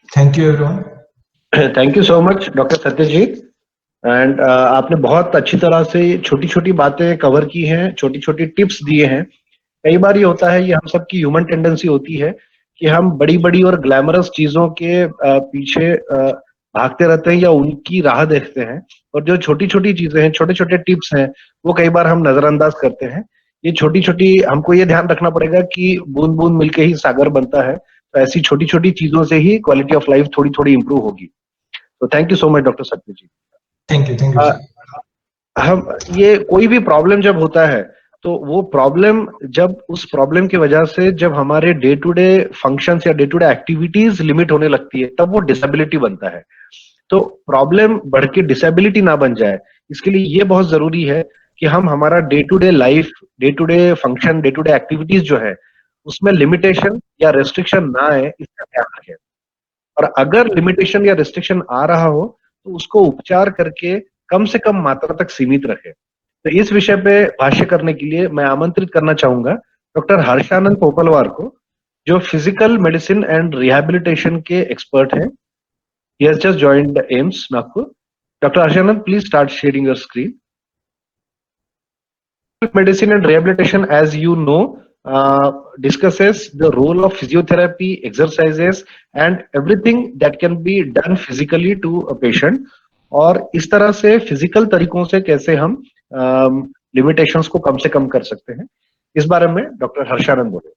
Thank you everyone. Thank you so much doctor Satyajit. And आपने बहुत अच्छी तरह से छोटी छोटी बातें कवर की हैं, छोटी छोटी टिप्स दिए हैं। कई बार ये होता है, ये हम सबकी ह्यूमन टेंडेंसी होती है कि हम बड़ी बड़ी और ग्लैमरस चीजों के पीछे भागते रहते हैं या उनकी राह देखते हैं, और जो छोटी छोटी चीजें हैं, छोटे छोटे टिप्स हैं, वो कई बार हम नजरअंदाज करते हैं। ये छोटी छोटी, हमको ये ध्यान रखना पड़ेगा कि बूंद बूंद मिलके ही सागर बनता है। तो ऐसी छोटी छोटी चीजों से ही क्वालिटी ऑफ लाइफ थोड़ी थोड़ी इंप्रूव होगी। तो thank you so much doctor Satyajit. Thank you. हम ये कोई भी प्रॉब्लम जब होता है, तो वो प्रॉब्लम जब उस प्रॉब्लम की वजह से जब हमारे डे टू डे फंक्शंस या day to day activities limit होने लगती है, तब वो डिसेबिलिटी बनता है। तो प्रॉब्लम बढ़ के डिसेबिलिटी ना बन जाए, इसके लिए ये बहुत जरूरी है कि हम हमारा day to day life, day to day function, day to day activities जो है उसमें लिमिटेशन या रेस्ट्रिक्शन ना आए, इसका ध्यान रखें। और अगर लिमिटेशन या रेस्ट्रिक्शन आ रहा हो तो उसको उपचार करके कम से कम मात्रा तक सीमित रखें। तो इस विषय पे भाष्य करने के लिए मैं आमंत्रित करना चाहूंगा डॉक्टर हर्षानंद पोपलवार को, जो फिजिकल मेडिसिन एंड रिहैबिलिटेशन के एक्सपर्ट हैं। He has just joined AIIMS Nagpur. Dr. Harshanand, please start sharing your screen. Medicine and rehabilitation, as you know, discusses the role of physiotherapy, exercises, and everything that can be done physically to a patient. और इस तरह से physical तरीकों से कैसे हम limitations को कम से कम कर सकते हैं, इस बारे में डॉक्टर हर्षानंद बोले।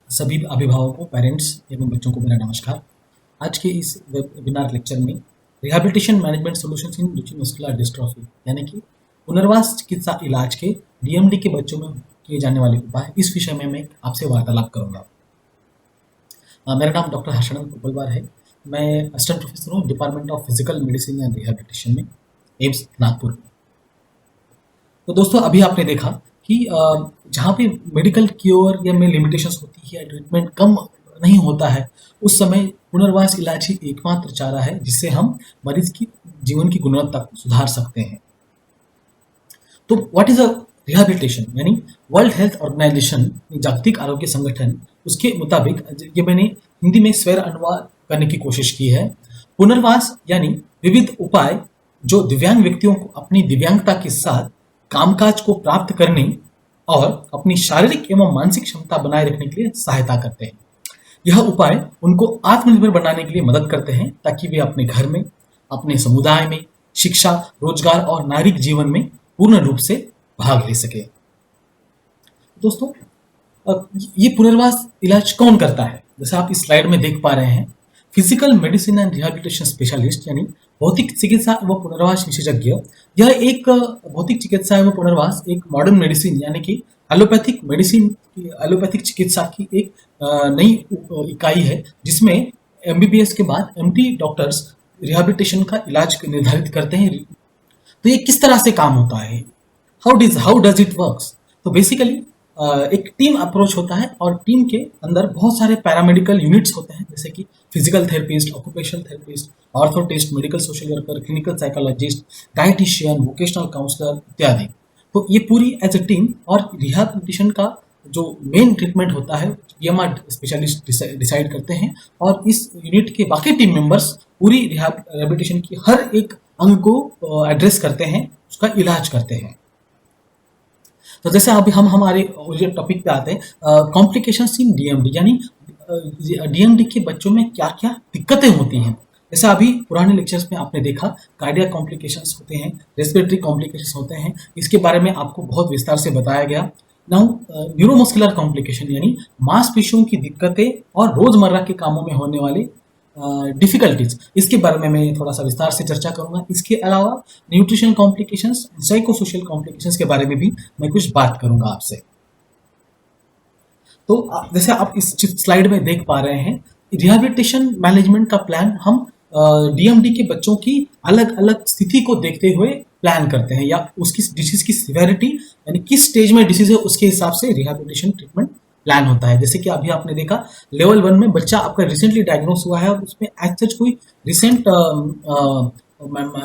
सभी अभिभावकों, पेरेंट्स एवं बच्चों को मेरा नमस्कार। आज के इस वेबिनार लेक्चर में रिहैबिलिटेशन मैनेजमेंट सॉल्यूशंस इन ड्यूचेन मस्कुलर डिस्ट्रॉफी, यानी कि पुनर्वास चिकित्सा इलाज के डीएमडी के बच्चों में किए जाने वाले उपाय, इस विषय में मैं आपसे वार्तालाप करूंगा। मेरा नाम डॉक्टर हर्षानंद पोपलवार है। मैं असिस्टेंट प्रोफेसर हूँ department of physical medicine and rehabilitation में, एम्स नागपुर में। तो दोस्तों, अभी आपने देखा कि जहाँ पे मेडिकल क्योर या में लिमिटेशंस होती है, ट्रीटमेंट कम नहीं होता है, उस समय पुनर्वास इलाज ही एकमात्र चारा है जिससे हम मरीज की जीवन की गुणवत्ता को सुधार सकते हैं। तो व्हाट इज अ रिहैबिलिटेशन, यानी वर्ल्ड हेल्थ ऑर्गेनाइजेशन जागतिक आरोग्य संगठन, उसके मुताबिक, ये मैंने हिंदी में स्वर अनुवाद करने की कोशिश की है, पुनर्वास यानी विविध उपाय जो दिव्यांग व्यक्तियों को अपनी दिव्यांगता के साथ कामकाज को प्राप्त करने और अपनी शारीरिक एवं मानसिक क्षमता बनाए रखने के लिए सहायता करते हैं। यह उपाय उनको आत्मनिर्भर बनाने के लिए मदद करते हैं ताकि वे अपने घर में, अपने समुदाय में, शिक्षा, रोजगार और नागरिक जीवन में पूर्ण रूप से भाग ले सके। दोस्तों, ये पुनर्वास इलाज कौन करता है? जैसे आप इस स्लाइड में देख पा रहे हैं, physical medicine and rehabilitation specialist यानी भौतिक चिकित्सा एवं पुनर्वास विशेषज्ञ। यह एक भौतिक चिकित्सा एवं पुनर्वास एक मॉडर्न मेडिसिन यानी कि एलोपैथिक मेडिसिन, एलोपैथिक चिकित्सा की एक नई इकाई है जिसमें एमबीबीएस के बाद एमडी डॉक्टर्स रिहैबिलिटेशन का इलाज निर्धारित करते हैं। तो ये किस तरह से काम होता है, हाउ डज इट वर्क्स? तो बेसिकली एक टीम अप्रोच होता है और टीम के अंदर बहुत सारे पैरामेडिकल यूनिट्स होते हैं, जैसे कि physical therapist, occupational therapist, orthotist, medical social worker, clinical psychologist, dietitian, vocational counsellor इत्यादि। तो ये पूरी एज ए टीम, और रिहैबिलिटेशन का जो मेन ट्रीटमेंट होता है पीएमआर स्पेशलिस्ट डिसाइड करते हैं, और इस यूनिट के बाकी टीम मेंबर्स पूरी रिहैबिलिटेशन की हर एक अंग को एड्रेस करते हैं, उसका इलाज करते हैं। तो जैसे अभी हम हमारे ओरिजिनल टॉपिक पे आते हैं, कॉम्प्लिकेशंस इन डीएमडी, यानी डीएमडी के बच्चों में क्या क्या दिक्कतें होती हैं। जैसा अभी पुराने लेक्चर्स में आपने देखा, कार्डियक कॉम्प्लिकेशंस होते हैं, रेस्पिरेटरी कॉम्प्लिकेशंस होते हैं, इसके बारे में आपको बहुत विस्तार से बताया गया। नाउ न्यूरोमस्कुलर कॉम्प्लिकेशन यानी मांसपेशियों की दिक्कतें और रोजमर्रा के कामों में होने वाले डिफिकल्टीज, इसके बारे में मैं थोड़ा सा विस्तार से चर्चा करूंगा। इसके अलावा न्यूट्रिशनल कॉम्प्लिकेशंस, साइकोसोशल कॉम्प्लिकेशंस के बारे में भी मैं कुछ बात करूंगा आपसे। तो जैसे आप इस स्लाइड में देख पा रहे हैं, रिहैबिलिटेशन मैनेजमेंट का प्लान हम डीएमडी के बच्चों की अलग अलग स्थिति को देखते हुए प्लान करते हैं, या उसकी डिसीज की सिवियरिटी यानी किस स्टेज में डिसीज है उसके हिसाब से रिहैबिलिटेशन ट्रीटमेंट प्लान होता है। जैसे कि अभी आपने देखा, लेवल 1 में बच्चा आपका रिसेंटली डायग्नोस हुआ है और उसमें एज सच कोई रिसेंट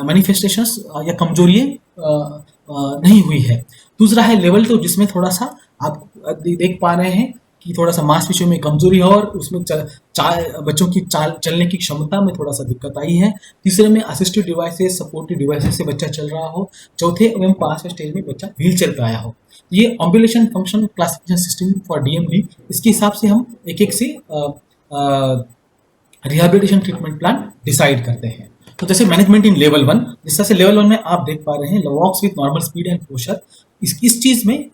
मैनिफेस्टेशंस या कमजोरी नहीं हुई है। दूसरा है लेवल 2, जिसमें थोड़ा सा आप देख पा रहे हैं कि थोड़ा सा मांसपेशियों में कमजोरी है और उसमें बच्चों की चलने की क्षमता में थोड़ा सा दिक्कत आई है। तीसरे में असिस्टिव डिवाइसेस, सपोर्टिव डिवाइसेस से बच्चा चल रहा हो। चौथे एवं 5वें स्टेज में बच्चा व्हील चेयर पे आया हो। ये ambulation function classification system for DMD, इसके हिसाब से हम एक एक से रिहैबिलिटेशन ट्रीटमेंट प्लान डिसाइड करते हैं। तो जैसे मैनेजमेंट इन लेवल 1, जिस तरह से लेवल 1 में आप देख पा रहे हैं, walks with normal speed and posture, इस चीज में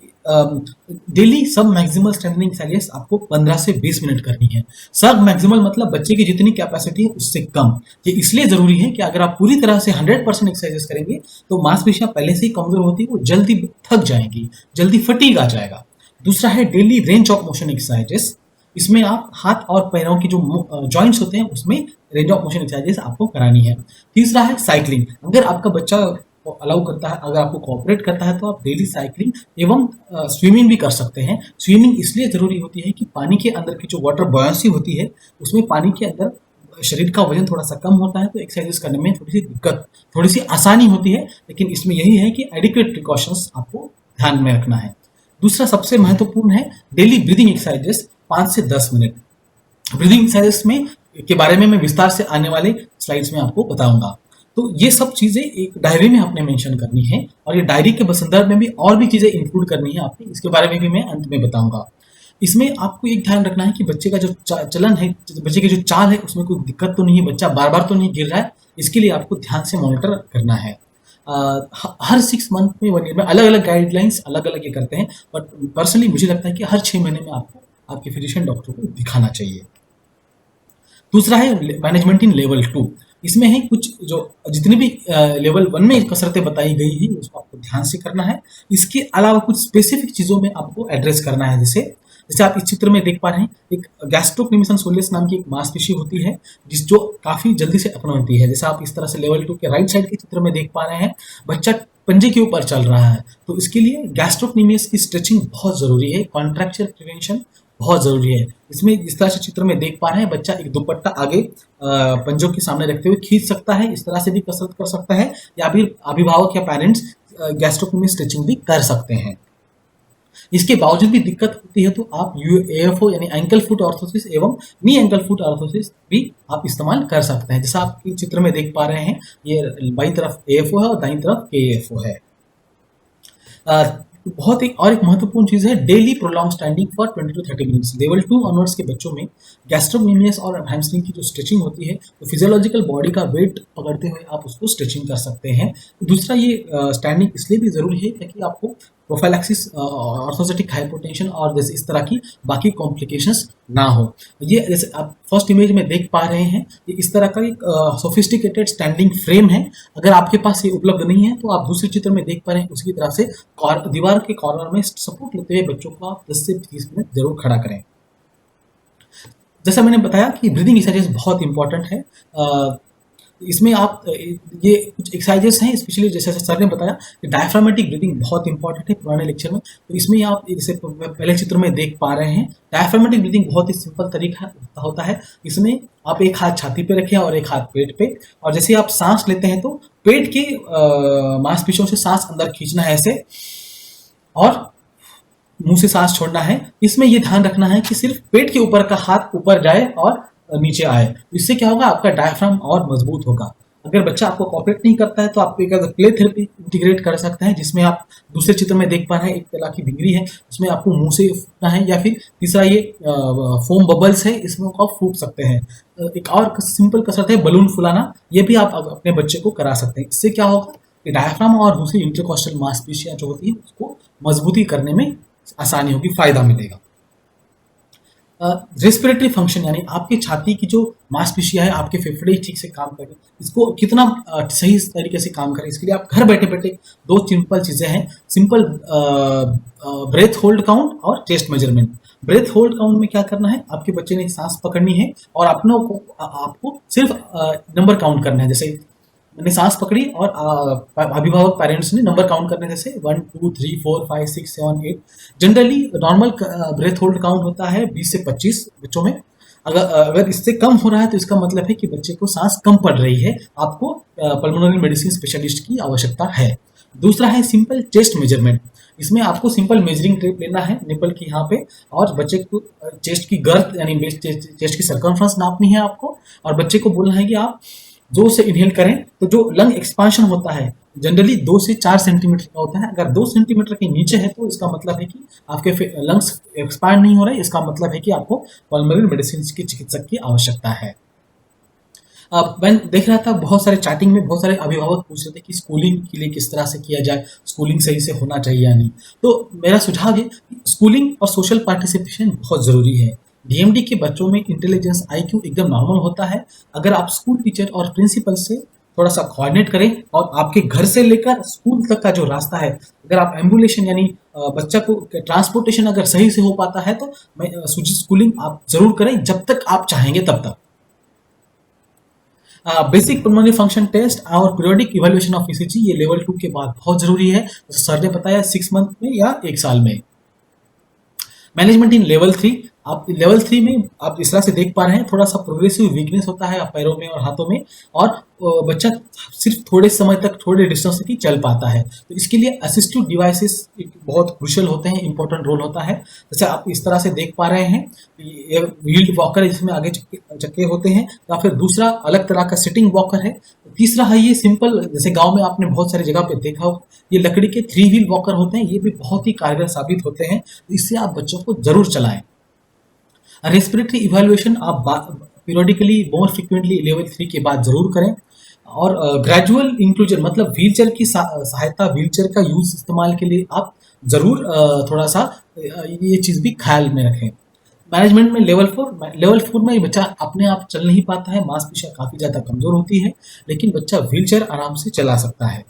डेली सब मैक्सिमल स्ट्रेंथनिंग एक्सरसाइज आपको 15 से 20 मिनट करनी है। सब मैक्सिमल मतलब बच्चे की जितनी कैपेसिटी है उससे कम। ये इसलिए जरूरी है कि अगर आप पूरी तरह से 100% एक्सरसाइजेस करेंगे तो मांसपेशियां पहले से ही कमजोर होती है, वो जल्दी थक जाएंगी, जल्दी फटीग आ जाएगा। दूसरा है daily range of motion exercises, इसमें आप हाथ और पैरों की जो जॉइंट्स होते हैं उसमें रेंज ऑफ मोशन एक्सरसाइजेस आपको करानी है। तीसरा है साइकिलिंग, अगर आपका बच्चा अलाउ करता है, अगर आपको कोऑपरेट करता है तो आप डेली साइकिलिंग एवं स्विमिंग भी कर सकते हैं। स्विमिंग इसलिए जरूरी होती है कि पानी के अंदर की जो वाटर बॉयंसी होती है, उसमें पानी के अंदर शरीर का वजन थोड़ा सा कम होता है, तो एक्सरसाइज करने में थोड़ी सी आसानी होती है। लेकिन इसमें यही है कि एडिक्वेट प्रिकॉशंस आपको ध्यान में रखना है। दूसरा सबसे महत्वपूर्ण है डेली ब्रीदिंग एक्सरसाइजेस 5 से 10 मिनट। ब्रीदिंग एक्सरसाइजेस में के बारे में मैं विस्तार से आने वाले स्लाइड्स में आपको बताऊंगा। तो ये सब चीजें एक डायरी में आपने मेंशन करनी है, और ये डायरी के संदर्भ में भी और भी चीजें इंक्लूड करनी है आपने, इसके बारे में भी मैं अंत में बताऊंगा। इसमें आपको एक ध्यान रखना है कि बच्चे का जो चलन है, बच्चे की जो चाल है, उसमें कोई दिक्कत तो नहीं है, बच्चा बार बार तो नहीं गिर रहा है, इसके लिए आपको ध्यान से मॉनिटर करना है। हर 6 मंथ में 1 ईयर में अलग अलग गाइडलाइंस अलग अलग ये करते हैं, बट पर्सनली मुझे लगता है कि हर 6 महीने में आपको आपके फिजिशियन डॉक्टर को दिखाना चाहिए। दूसरा है मैनेजमेंट इन लेवल 2, इसमें है कुछ जो जितनी भी लेवल 1 में कसरतें बताई गई है उसको आपको ध्यान से करना है। इसके अलावा कुछ स्पेसिफिक चीजों में आपको एड्रेस करना है। जैसे आप इस चित्र में देख पा रहे हैं, एक गैस्ट्रोक्निमिसन सोलियस नाम की एक मांसपेशी होती है जो काफी जल्दी से अपना होती है। जैसे आप इस तरह से लेवल 2 के राइट साइड के चित्र में देख पा रहे हैं, बच्चा पंजे के ऊपर चल रहा है, तो इसके लिए गैस्ट्रोक्निमियस की स्ट्रेचिंग बहुत जरूरी है। कॉन्ट्रैक्चर प्रिवेंशन बहुत जरूरी है। इसमें इस तरह से चित्र में देख पा रहे हैं, बच्चा एक दुपट्टा आगे पंजों के सामने रखते हुए खींच सकता है, इस तरह से भी कसरत कर सकता है, या फिर अभिभावक या पेरेंट्स गैस्ट्रोटोमी स्ट्रेचिंग भी कर सकते हैं। इसके बावजूद भी दिक्कत होती है तो आप AFO यानी एंकल फुट ऑर्थोसिस एवं नी एंकल फुट ऑर्थोसिस भी आप इस्तेमाल कर सकते हैं। जैसा आप चित्र में देख पा रहे हैं, ये बाईं तरफ AFO है और दाईं तरफ KFO है। बहुत एक महत्वपूर्ण चीज है, daily prolong standing for 20 to 30 minutes. Level 2 onwards के बच्चों में गैस्ट्रोमेनियस और हैमस्ट्रिंग की जो स्ट्रेचिंग होती है, तो फिजियोलॉजिकल बॉडी का वेट पकड़ते हुए आप उसको स्ट्रेचिंग कर सकते हैं। दूसरा, ये स्टैंडिंग इसलिए भी जरूरी है ताकि आपको प्रोफाइलैक्सिस, ऑर्थोजेटिक हाइपोटेंशन और जैसे इस तरह की बाकी कॉम्प्लिकेशंस ना हो। ये जैसे आप फर्स्ट इमेज में देख पा रहे हैं, ये इस तरह का एक सोफिस्टिकेटेड स्टैंडिंग फ्रेम है। अगर आपके पास ये उपलब्ध नहीं है तो आप दूसरे चित्र में देख पा रहे हैं, उसकी तरफ से दीवार के कॉर्नर में सपोर्ट लेते हुए बच्चों को आप 10 से 30 मिनट जरूर खड़ा करें। जैसा मैंने बताया कि ब्रीदिंग एक्सरसाइज बहुत इंपॉर्टेंट है। इसमें आप ये कुछ एक्सरसाइजेस हैं, स्पेशली जैसे सर ने बताया कि डायफ्रामेटिक ब्रीदिंग बहुत इंपॉर्टेंट है पुराने लेक्चर में। तो इसमें आप जैसे पहले चित्र में देख पा रहे हैं, डायफ्रामेटिक ब्रीदिंग बहुत ही सिंपल तरीका होता है। इसमें आप एक हाथ छाती पे रखें और एक हाथ पेट पे, और जैसे आप सांस लेते हैं तो पेट के मांसपेशियों से सांस अंदर खींचना है ऐसे, और मुंह से सांस छोड़ना है। इसमें ये ध्यान रखना है कि सिर्फ पेट के ऊपर का हाथ ऊपर जाए और नीचे आए। इससे क्या होगा, आपका डायफ्राम और मजबूत होगा। अगर बच्चा आपको कोऑपरेट नहीं करता है तो आप एक प्ले थेरेपी इंटीग्रेट कर सकते हैं, जिसमें आप दूसरे चित्र में देख पा रहे हैं, एक तरह की भिंगरी है, उसमें आपको मुंह से फूकना है, या फिर तीसरा ये फोम बबल्स है, इसमें आप फूक सकते हैं। एक और सिंपल कसरत है बलून फुलाना, ये भी आप अपने बच्चे को करा सकते हैं। इससे क्या होगा कि डायफ्राम और दूसरी इंटरकॉस्टल मांसपेशियां जो होती है उसको मजबूती करने में आसानी होगी, फायदा मिलेगा। रेस्पिरेटरी फंक्शन यानी आपकी छाती की जो मांसपेशियां है, आपके फेफड़े ठीक से काम करें, इसको कितना सही तरीके से काम करें, इसके लिए आप घर बैठे बैठे 2 सिंपल चीजें हैं। सिंपल ब्रेथ होल्ड काउंट और chest measurement. Breath hold count में क्या करना है, आपके बच्चे ने सांस पकड़नी है और आपको सिर्फ नंबर काउंट करना है। जैसे मैंने सांस पकड़ी और अभिभावक पेरेंट्स ने नंबर काउंट करने, जैसे 1 2 3 4 5 6 7 8। Generally normal breath hold count होता है 20 से 25 बच्चों में। अगर इससे कम हो रहा है तो इसका मतलब है कि बच्चे को सांस कम पड़ रही है, आपको पल्मोनरी मेडिसिन स्पेशलिस्ट की आवश्यकता है। दूसरा है सिंपल चेस्ट मेजरमेंट। इसमें आपको सिंपल मेजरिंग टेप लेना है निपल की यहाँ पे, और बच्चे को चेस्ट की गर्थ यानी चेस्ट की सर्कमफ्रेंस नापनी है आपको, और बच्चे को बोलना है कि आप जोर से इनहेल करें तो जो लंग एक्सपांशन होता है जनरली 2 से 4 सेंटीमीटर का होता है। अगर 2 सेंटीमीटर के नीचे है तो इसका मतलब है कि आपके लंग्स एक्सपांड नहीं हो रहे, इसका मतलब है कि आपको पल्मोनरी मेडिसिन की चिकित्सक की आवश्यकता है। मैं देख रहा था बहुत सारे चैटिंग में बहुत सारे अभिभावक पूछ रहे थे कि स्कूलिंग के लिए किस तरह से किया जाए, स्कूलिंग सही से होना चाहिए या नहीं। तो मेरा सुझाव है स्कूलिंग और सोशल पार्टिसिपेशन बहुत जरूरी है। डीएमडी के बच्चों में इंटेलिजेंस IQ एकदम नॉर्मल होता है। अगर आप स्कूल टीचर और प्रिंसिपल से थोड़ा सा कोऑर्डिनेट करें, और आपके घर से लेकर स्कूल तक का जो रास्ता है, अगर आप एम्बुलेशन यानी बच्चा को ट्रांसपोर्टेशन अगर सही से हो पाता है तो मैं स्कूलिंग आप जरूर करें, जब तक आप चाहेंगे तब तक। बेसिक पल्मोनरी फंक्शन टेस्ट और पीरियोडिक इवैल्यूएशन ऑफ ECG ये लेवल 2 के बाद बहुत जरूरी है, जैसे सर ने बताया 6 मंथ में या 1 साल में। मैनेजमेंट इन लेवल 3, आप लेवल 3 में आप इस तरह से देख पा रहे हैं, थोड़ा सा प्रोग्रेसिव वीकनेस होता है पैरों में और हाथों में, और बच्चा सिर्फ थोड़े समय तक थोड़े डिस्टेंस तक ही चल पाता है। तो इसके लिए असिस्टिव डिवाइसेस बहुत क्रूशियल होते हैं, इंपॉर्टेंट रोल होता है। जैसे आप इस तरह से देख पा रहे हैं, ये व्हील्ड वॉकर है जिसमें आगे चक्के होते हैं, या फिर दूसरा अलग तरह का सिटिंग वॉकर है। तीसरा है ये सिंपल, जैसे गांव में आपने बहुत सारी जगह पे देखा हो, ये लकड़ी के 3 व्हील वॉकर होते हैं, ये भी बहुत ही कारगर साबित होते हैं। इससे आप बच्चों को जरूर चलाएं। रेस्पिरेटरी इवैल्यूएशन आप पीरियडिकली मोर फ्रिक्वेंटली लेवल 3 के बाद जरूर करें, और ग्रेजुअल इंक्लूजन मतलब व्हीलचेयर की सहायता, व्हीलचेयर का यूज इस्तेमाल के लिए आप जरूर थोड़ा सा ये चीज भी ख्याल में रखें। मैनेजमेंट में लेवल 4 में बच्चा अपने आप चल नहीं पाता है, मांसपेशियां काफी ज्यादा कमजोर होती है, लेकिन बच्चा व्हीलचेयर आराम से चला सकता है।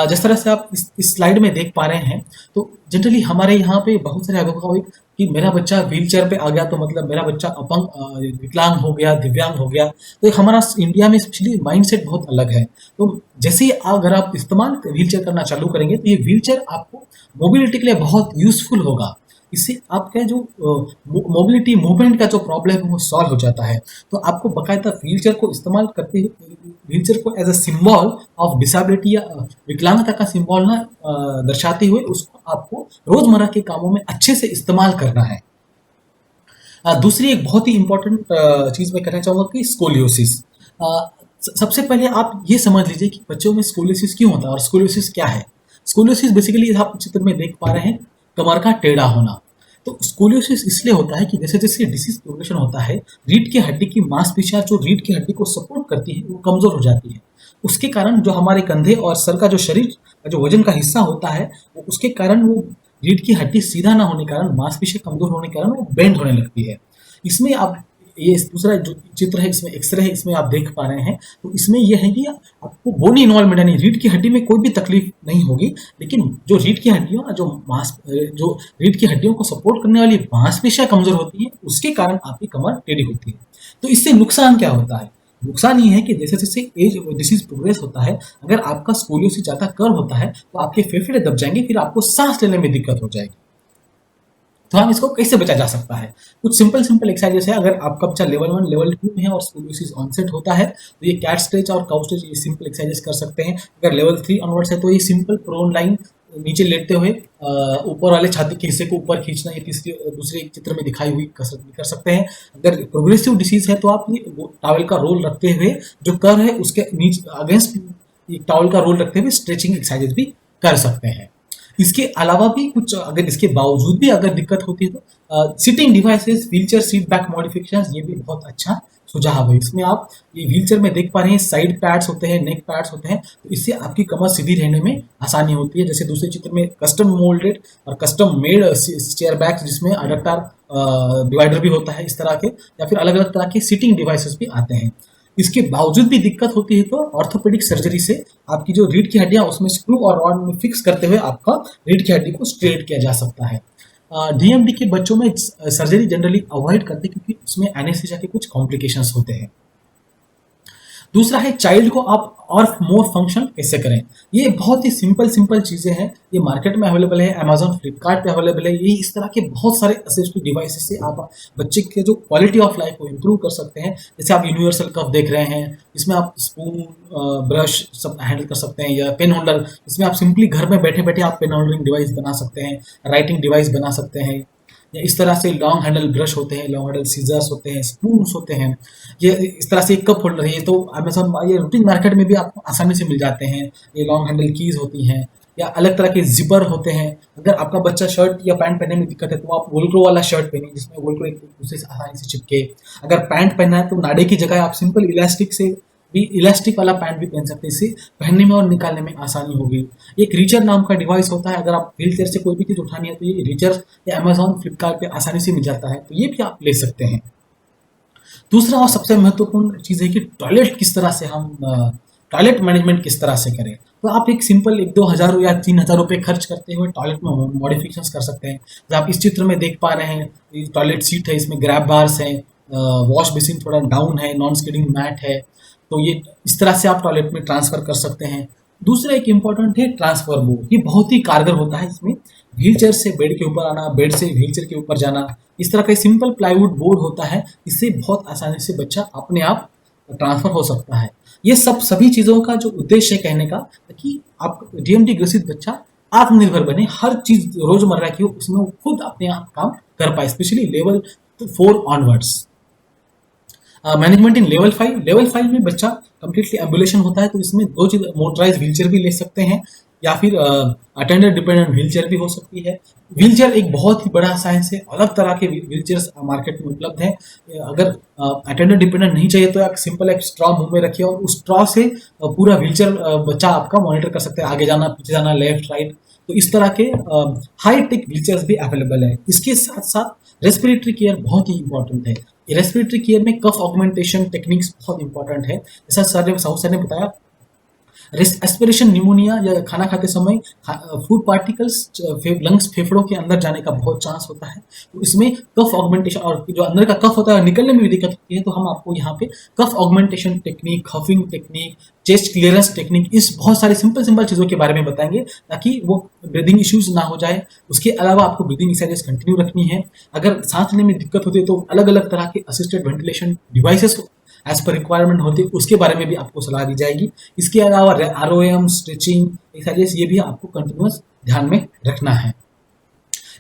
जिस तरह से आप इस स्लाइड में देख पा रहे हैं, तो जनरली हमारे यहाँ पे बहुत सारे अभिभावक कि मेरा बच्चा व्हीलचेयर पे आ गया तो मतलब मेरा बच्चा अपंग, विकलांग हो गया, दिव्यांग हो गया। तो एक हमारा इंडिया में स्पेशली माइंडसेट बहुत अलग है। तो जैसे ही अगर आप इस्तेमाल व्हीलचेयर करना चालू करेंगे तो ये व्हीलचेयर आपको मोबिलिटी के लिए बहुत यूजफुल होगा। इससे आपका जो मोबिलिटी मूवमेंट का जो प्रॉब्लम है वो सॉल्व हो जाता है। तो आपको बाकायदा व्हीलचेयर को इस्तेमाल करते हुए व्हीलचेयर को as a symbol of disability या विकलांगता का सिंबल ना दर्शाते हुए उसको आपको रोजमर्रा के कामों में अच्छे से इस्तेमाल करना है। दूसरी एक बहुत ही इंपॉर्टेंट चीज मैं कहना चाहूंगा कि स्कोलियोसिस। सबसे पहले आप ये समझ लीजिए कि बच्चों में स्कोलियोसिस क्यों होता है और स्कोलियोसिस क्या है। स्कोलियोसिस बेसिकली आप चित्र में देख पा रहे हैं कमर का टेढ़ा होना। तो स्कोलियोसिस इसलिए होता है कि जैसे जैसे डिसीज प्रोग्रेशन होता है रीढ़ की हड्डी की मांसपेशियां जो रीढ़ की हड्डी को सपोर्ट करती है वो कमजोर हो जाती है। उसके कारण जो हमारे कंधे और सर का जो शरीर का जो वजन का हिस्सा होता है वो उसके कारण वो रीढ़ की हड्डी सीधा ना होने के कारण मांसपेशियां कमजोर होने के कारण वो बेंड होने लगती है। इसमें आप ये दूसरा जो चित्र है इसमें एक्सरे है इसमें आप देख पा रहे हैं। तो इसमें यह है कि आपको बोनी इन्वॉल्वमेंट यानी रीढ़ की हड्डी में कोई भी तकलीफ नहीं होगी, लेकिन जो रीढ़ की हड्डियों जो रीढ़ की हड्डियों को सपोर्ट करने वाली मांसपेशियां कमजोर होती है उसके कारण आपकी कमर टेढ़ी होती है। तो इससे नुकसान क्या होता है? नुकसान ये है कि जैसे जैसे एज डिसीज प्रोग्रेस होता है अगर आपका स्कोलियोसिस ज्यादा कर्व होता है तो आपके फेफड़े दब जाएंगे, फिर आपको सांस लेने में दिक्कत हो जाएगी। तो हम इसको कैसे बचा जा सकता है? कुछ सिंपल एक्सरसाइजेस है। अगर आपका बच्चा लेवल 1 लेवल 2 में है और स्कोलियोसिस ऑनसेट होता है तो ये कैट स्ट्रेच और काउ स्ट्रेच ये सिंपल एक्सरसाइजेस कर सकते हैं। अगर लेवल 3 ऑनवर्ड्स है तो ये सिंपल प्रोन लाइन नीचे लेटते हुए ऊपर वाले छाती के हिस्से को ऊपर खींचना, ये दूसरे चित्र में दिखाई हुई कसरत भी कर सकते हैं। अगर प्रोग्रेसिव डिसीज है तो आप ये टॉवल का रोल रखते हुए जो कर्व है उसके नीचे अगेंस्ट टॉवल का रोल रखते हुए स्ट्रेचिंग एक्सरसाइजेस भी कर सकते हैं। इसके अलावा भी कुछ अगर इसके बावजूद भी अगर दिक्कत होती है तो sitting devices wheelchair seat back modifications ये भी बहुत अच्छा सुझाव है। इसमें आप ये व्हीलचेयर में देख पा रहे हैं साइड पैड्स होते हैं, नेक पैड्स होते हैं, तो इससे आपकी कमर सीधी रहने में आसानी होती है। जैसे दूसरे चित्र में कस्टम मोल्डेड और कस्टम मेड चेयर बैग्स जिसमें अडक्टर डिवाइडर भी होता है इस तरह के, या फिर अलग अलग तरह के सिटिंग डिवाइसेस भी आते हैं। इसके बावजूद भी दिक्कत होती है तो ऑर्थोपेडिक सर्जरी से आपकी जो रीढ़ की हड्डियां उसमें स्क्रू और रॉड में फिक्स करते हुए आपका रीढ़ की हड्डी को स्ट्रेट किया जा सकता है। डीएमडी के बच्चों में सर्जरी जनरली अवॉइड करते हैं क्योंकि उसमें एनेस्थीसिया के कुछ कॉम्प्लिकेशंस होते हैं। दूसरा है चाइल्ड को आप और मोर फंक्शन कैसे करें। ये बहुत ही सिंपल चीजें हैं, ये मार्केट में अवेलेबल है, अमेजॉन फ्लिपकार्ट पे अवेलेबल है। ये इस तरह के बहुत सारे असिस्टिव डिवाइसेस से आप बच्चे के जो क्वालिटी ऑफ लाइफ को इम्प्रूव कर सकते हैं। जैसे आप यूनिवर्सल कप देख रहे हैं, इसमें आप स्पून ब्रश सब हैंडल कर सकते हैं, या पेन होल्डर, इसमें आप सिंपली घर में बैठे बैठे आप पेन होल्डरिंग डिवाइस बना सकते हैं, राइटिंग डिवाइस बना सकते हैं, या इस तरह से लॉन्ग हैंडल ब्रश होते हैं, लॉन्ग हैंडल सीजर्स होते हैं, स्पून्स होते हैं। ये इस तरह से एक कप होल्डर है, ये तो अमेजोन ये रूटीन मार्केट में भी आपको आसानी से मिल जाते हैं। ये लॉन्ग हैंडल कीज होती हैं, या अलग तरह के जिपर होते हैं। अगर आपका बच्चा शर्ट या पैंट पहनने में दिक्कत है तो आप वोल्क्रो वाला शर्ट पहनिए जिसमें वोल्क्रो एक दूसरे से आसानी से चिपके। अगर पैंट पहनना है तो नाड़े की जगह आप सिंपल इलास्टिक से भी इलास्टिक वाला पैंट भी पहन सकते हैं, इससे पहनने में और निकालने में आसानी होगी। एक रीचर नाम का डिवाइस होता है, अगर आप व्हील चेयर से कोई भी चीज उठानी है तो ये रीचर या अमेजॉन फ्लिपकार्ट पे आसानी से मिल जाता है, तो ये भी आप ले सकते हैं। दूसरा और सबसे महत्वपूर्ण चीज है कि टॉयलेट किस तरह से हम टॉयलेट मैनेजमेंट किस तरह से करें। तो आप एक सिंपल 1-2 हज़ार या 3 हज़ार रुपये खर्च करते हुए टॉयलेट में मॉडिफिकेशंस कर सकते हैं। जो आप इस चित्र में देख पा रहे हैं, टॉयलेट सीट है, इसमें ग्रैब बार्स हैं, वॉश बेसिन थोड़ा डाउन है, नॉन स्किडिंग मैट है, तो ये इस तरह से आप टॉयलेट में ट्रांसफर कर सकते हैं। दूसरा एक इम्पॉर्टेंट है ट्रांसफर बोर्ड, ये बहुत ही कारगर होता है। इसमें व्हील चेयर से बेड के ऊपर आना, बेड से व्हील चेयर के ऊपर जाना, इस तरह का सिंपल प्लाईवुड बोर्ड होता है, इससे बहुत आसानी से बच्चा अपने आप ट्रांसफर हो सकता है। ये सभी चीज़ों का जो उद्देश्य है कहने का कि आप डीएमडी ग्रसित बच्चा आत्मनिर्भर बने, हर चीज रोजमर्रा की हो उसमें वो खुद अपने आप काम कर पाए, specially level 4 onwards. Management in level 5 में बच्चा कंप्लीटली एम्बुलेशन होता है, तो इसमें 2 चीज, मोटराइज व्हीलचेयर भी ले सकते हैं या फिर अटेंडर डिपेंडेंट व्हीलचेयर भी हो सकती है। व्हीलचेयर एक बहुत ही बड़ा साइंस है, अलग तरह के व्हीलचेयर्स मार्केट में उपलब्ध है। अगर अटेंडर डिपेंडेंट नहीं चाहिए तो एक सिंपल एक स्ट्रॉ मुंह में रखिए और उस स्ट्रॉ से पूरा व्हीलचेयर बच्चा आपका मॉनिटर कर सकते हैं, आगे जाना, पीछे जाना, लेफ्ट राइट। तो इस तरह के हाई टेक व्हीलचेयर्स भी अवेलेबल है। इसके साथ साथ रेस्पिरेटरी केयर बहुत ही इंपॉर्टेंट है। रेस्पिरेटरी केयर में कफ ऑगमेंटेशन टेक्निक्स बहुत इंपॉर्टेंट है। जैसा साउथ सर ने बताया, एस्पिरेशन न्यूमोनिया या खाना खाते समय फूड पार्टिकल्स लंग्स फेफड़ों के अंदर जाने का बहुत चांस होता है। तो इसमें कफ ऑगमेंटेशन और जो अंदर का कफ होता है निकलने में भी दिक्कत होती है, तो हम आपको यहाँ पे cough augmentation technique, huffing technique, chest clearance technique, इस बहुत सारी सिंपल चीज़ों के बारे में बताएंगे ताकि वो ब्रीदिंग इश्यूज ना हो जाए। उसके अलावा आपको ब्रीदिंग एक्सरसाइज कंटिन्यू रखनी है। अगर सांस लेने में दिक्कत होती है तो अलग अलग तरह के assisted ventilation devices as per requirement होती है, उसके बारे में भी आपको सलाह दी जाएगी। इसके अलावा ROM, स्ट्रेचिंग एक्सरसाइज, ये भी आपको कंटिन्यूस ध्यान में रखना है।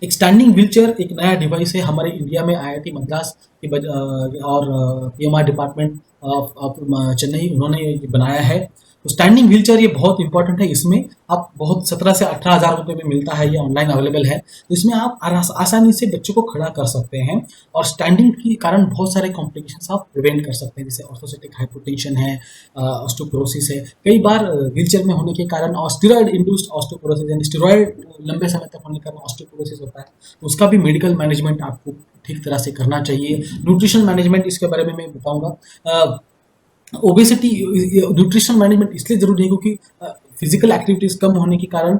एक स्टैंडिंग व्हीलचेयर एक नया डिवाइस है हमारे इंडिया में, IIT मद्रास और PMR डिपार्टमेंट ऑफ चेन्नई, उन्होंने ये बनाया है। तो स्टैंडिंग व्हीलचेयर ये बहुत इंपॉर्टेंट है। इसमें आप बहुत 17 से 18,000 रुपये में मिलता है, ये ऑनलाइन अवेलेबल है। तो इसमें आप आसानी से बच्चों को खड़ा कर सकते हैं और स्टैंडिंग के कारण बहुत सारे कॉम्प्लिकेशंस आप प्रिवेंट कर सकते हैं, जैसे ऑर्थोसिटिक हाइपोटेंशन है, ऑस्टियोपोरोसिस है। कई बार व्हीलचेयर में होने के कारण और स्टेरॉइड इंड्यूस्ड ऑस्टियोपोरोसिस, यानी स्टेरॉइड लंबे समय तक होने के कारण ऑस्टियोपोरोसिस होता है, तो उसका भी मेडिकल मैनेजमेंट आपको ठीक तरह से करना चाहिए। न्यूट्रिशन मैनेजमेंट, इसके बारे में मैं बताऊंगा। ओबेसिटी, न्यूट्रिशन मैनेजमेंट इसलिए जरूरी है क्योंकि फिजिकल एक्टिविटीज कम होने के कारण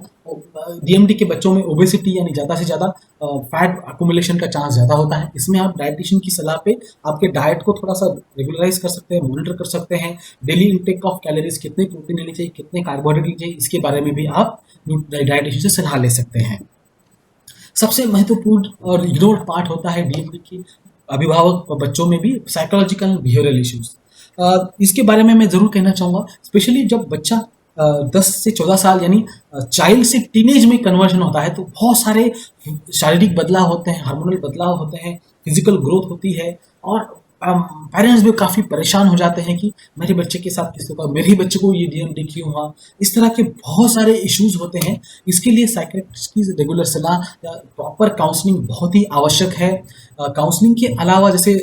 DMD के बच्चों में ओबेसिटी यानी ज़्यादा से ज़्यादा फैट अकुमुलेशन का चांस ज़्यादा होता है। इसमें आप डाइटिशियन की सलाह पे आपके डाइट को थोड़ा सा रेगुलराइज कर सकते हैं, मॉनिटर कर सकते हैं। डेली इंटेक ऑफ कैलोरीज, कितने प्रोटीन लेनी चाहिए, कितने कार्बोहाइड्रेट लेनी चाहिए, इसके बारे में भी आप डाइटिशियन से सलाह ले सकते हैं। सबसे महत्वपूर्ण और इग्नोर्ड पार्ट होता है DMD की अभिभावक बच्चों में भी साइकोलॉजिकल बिहेवियरल इश्यूज। इसके बारे में मैं ज़रूर कहना चाहूँगा, स्पेशली जब बच्चा 10 से 14 साल यानी चाइल्ड से टीनेज में कन्वर्जन होता है, तो बहुत सारे शारीरिक बदलाव होते हैं, हार्मोनल बदलाव होते हैं, फिजिकल ग्रोथ होती है और पेरेंट्स भी काफ़ी परेशान हो जाते हैं कि मेरे बच्चे के साथ किस होगा, मेरे बच्चे को ये DMD क्यों हुआ। इस तरह के बहुत सारे इश्यूज होते हैं। इसके लिए साइकियाट्रिस्ट की रेगुलर सलाह या प्रॉपर काउंसलिंग बहुत ही आवश्यक है। काउंसलिंग के अलावा जैसे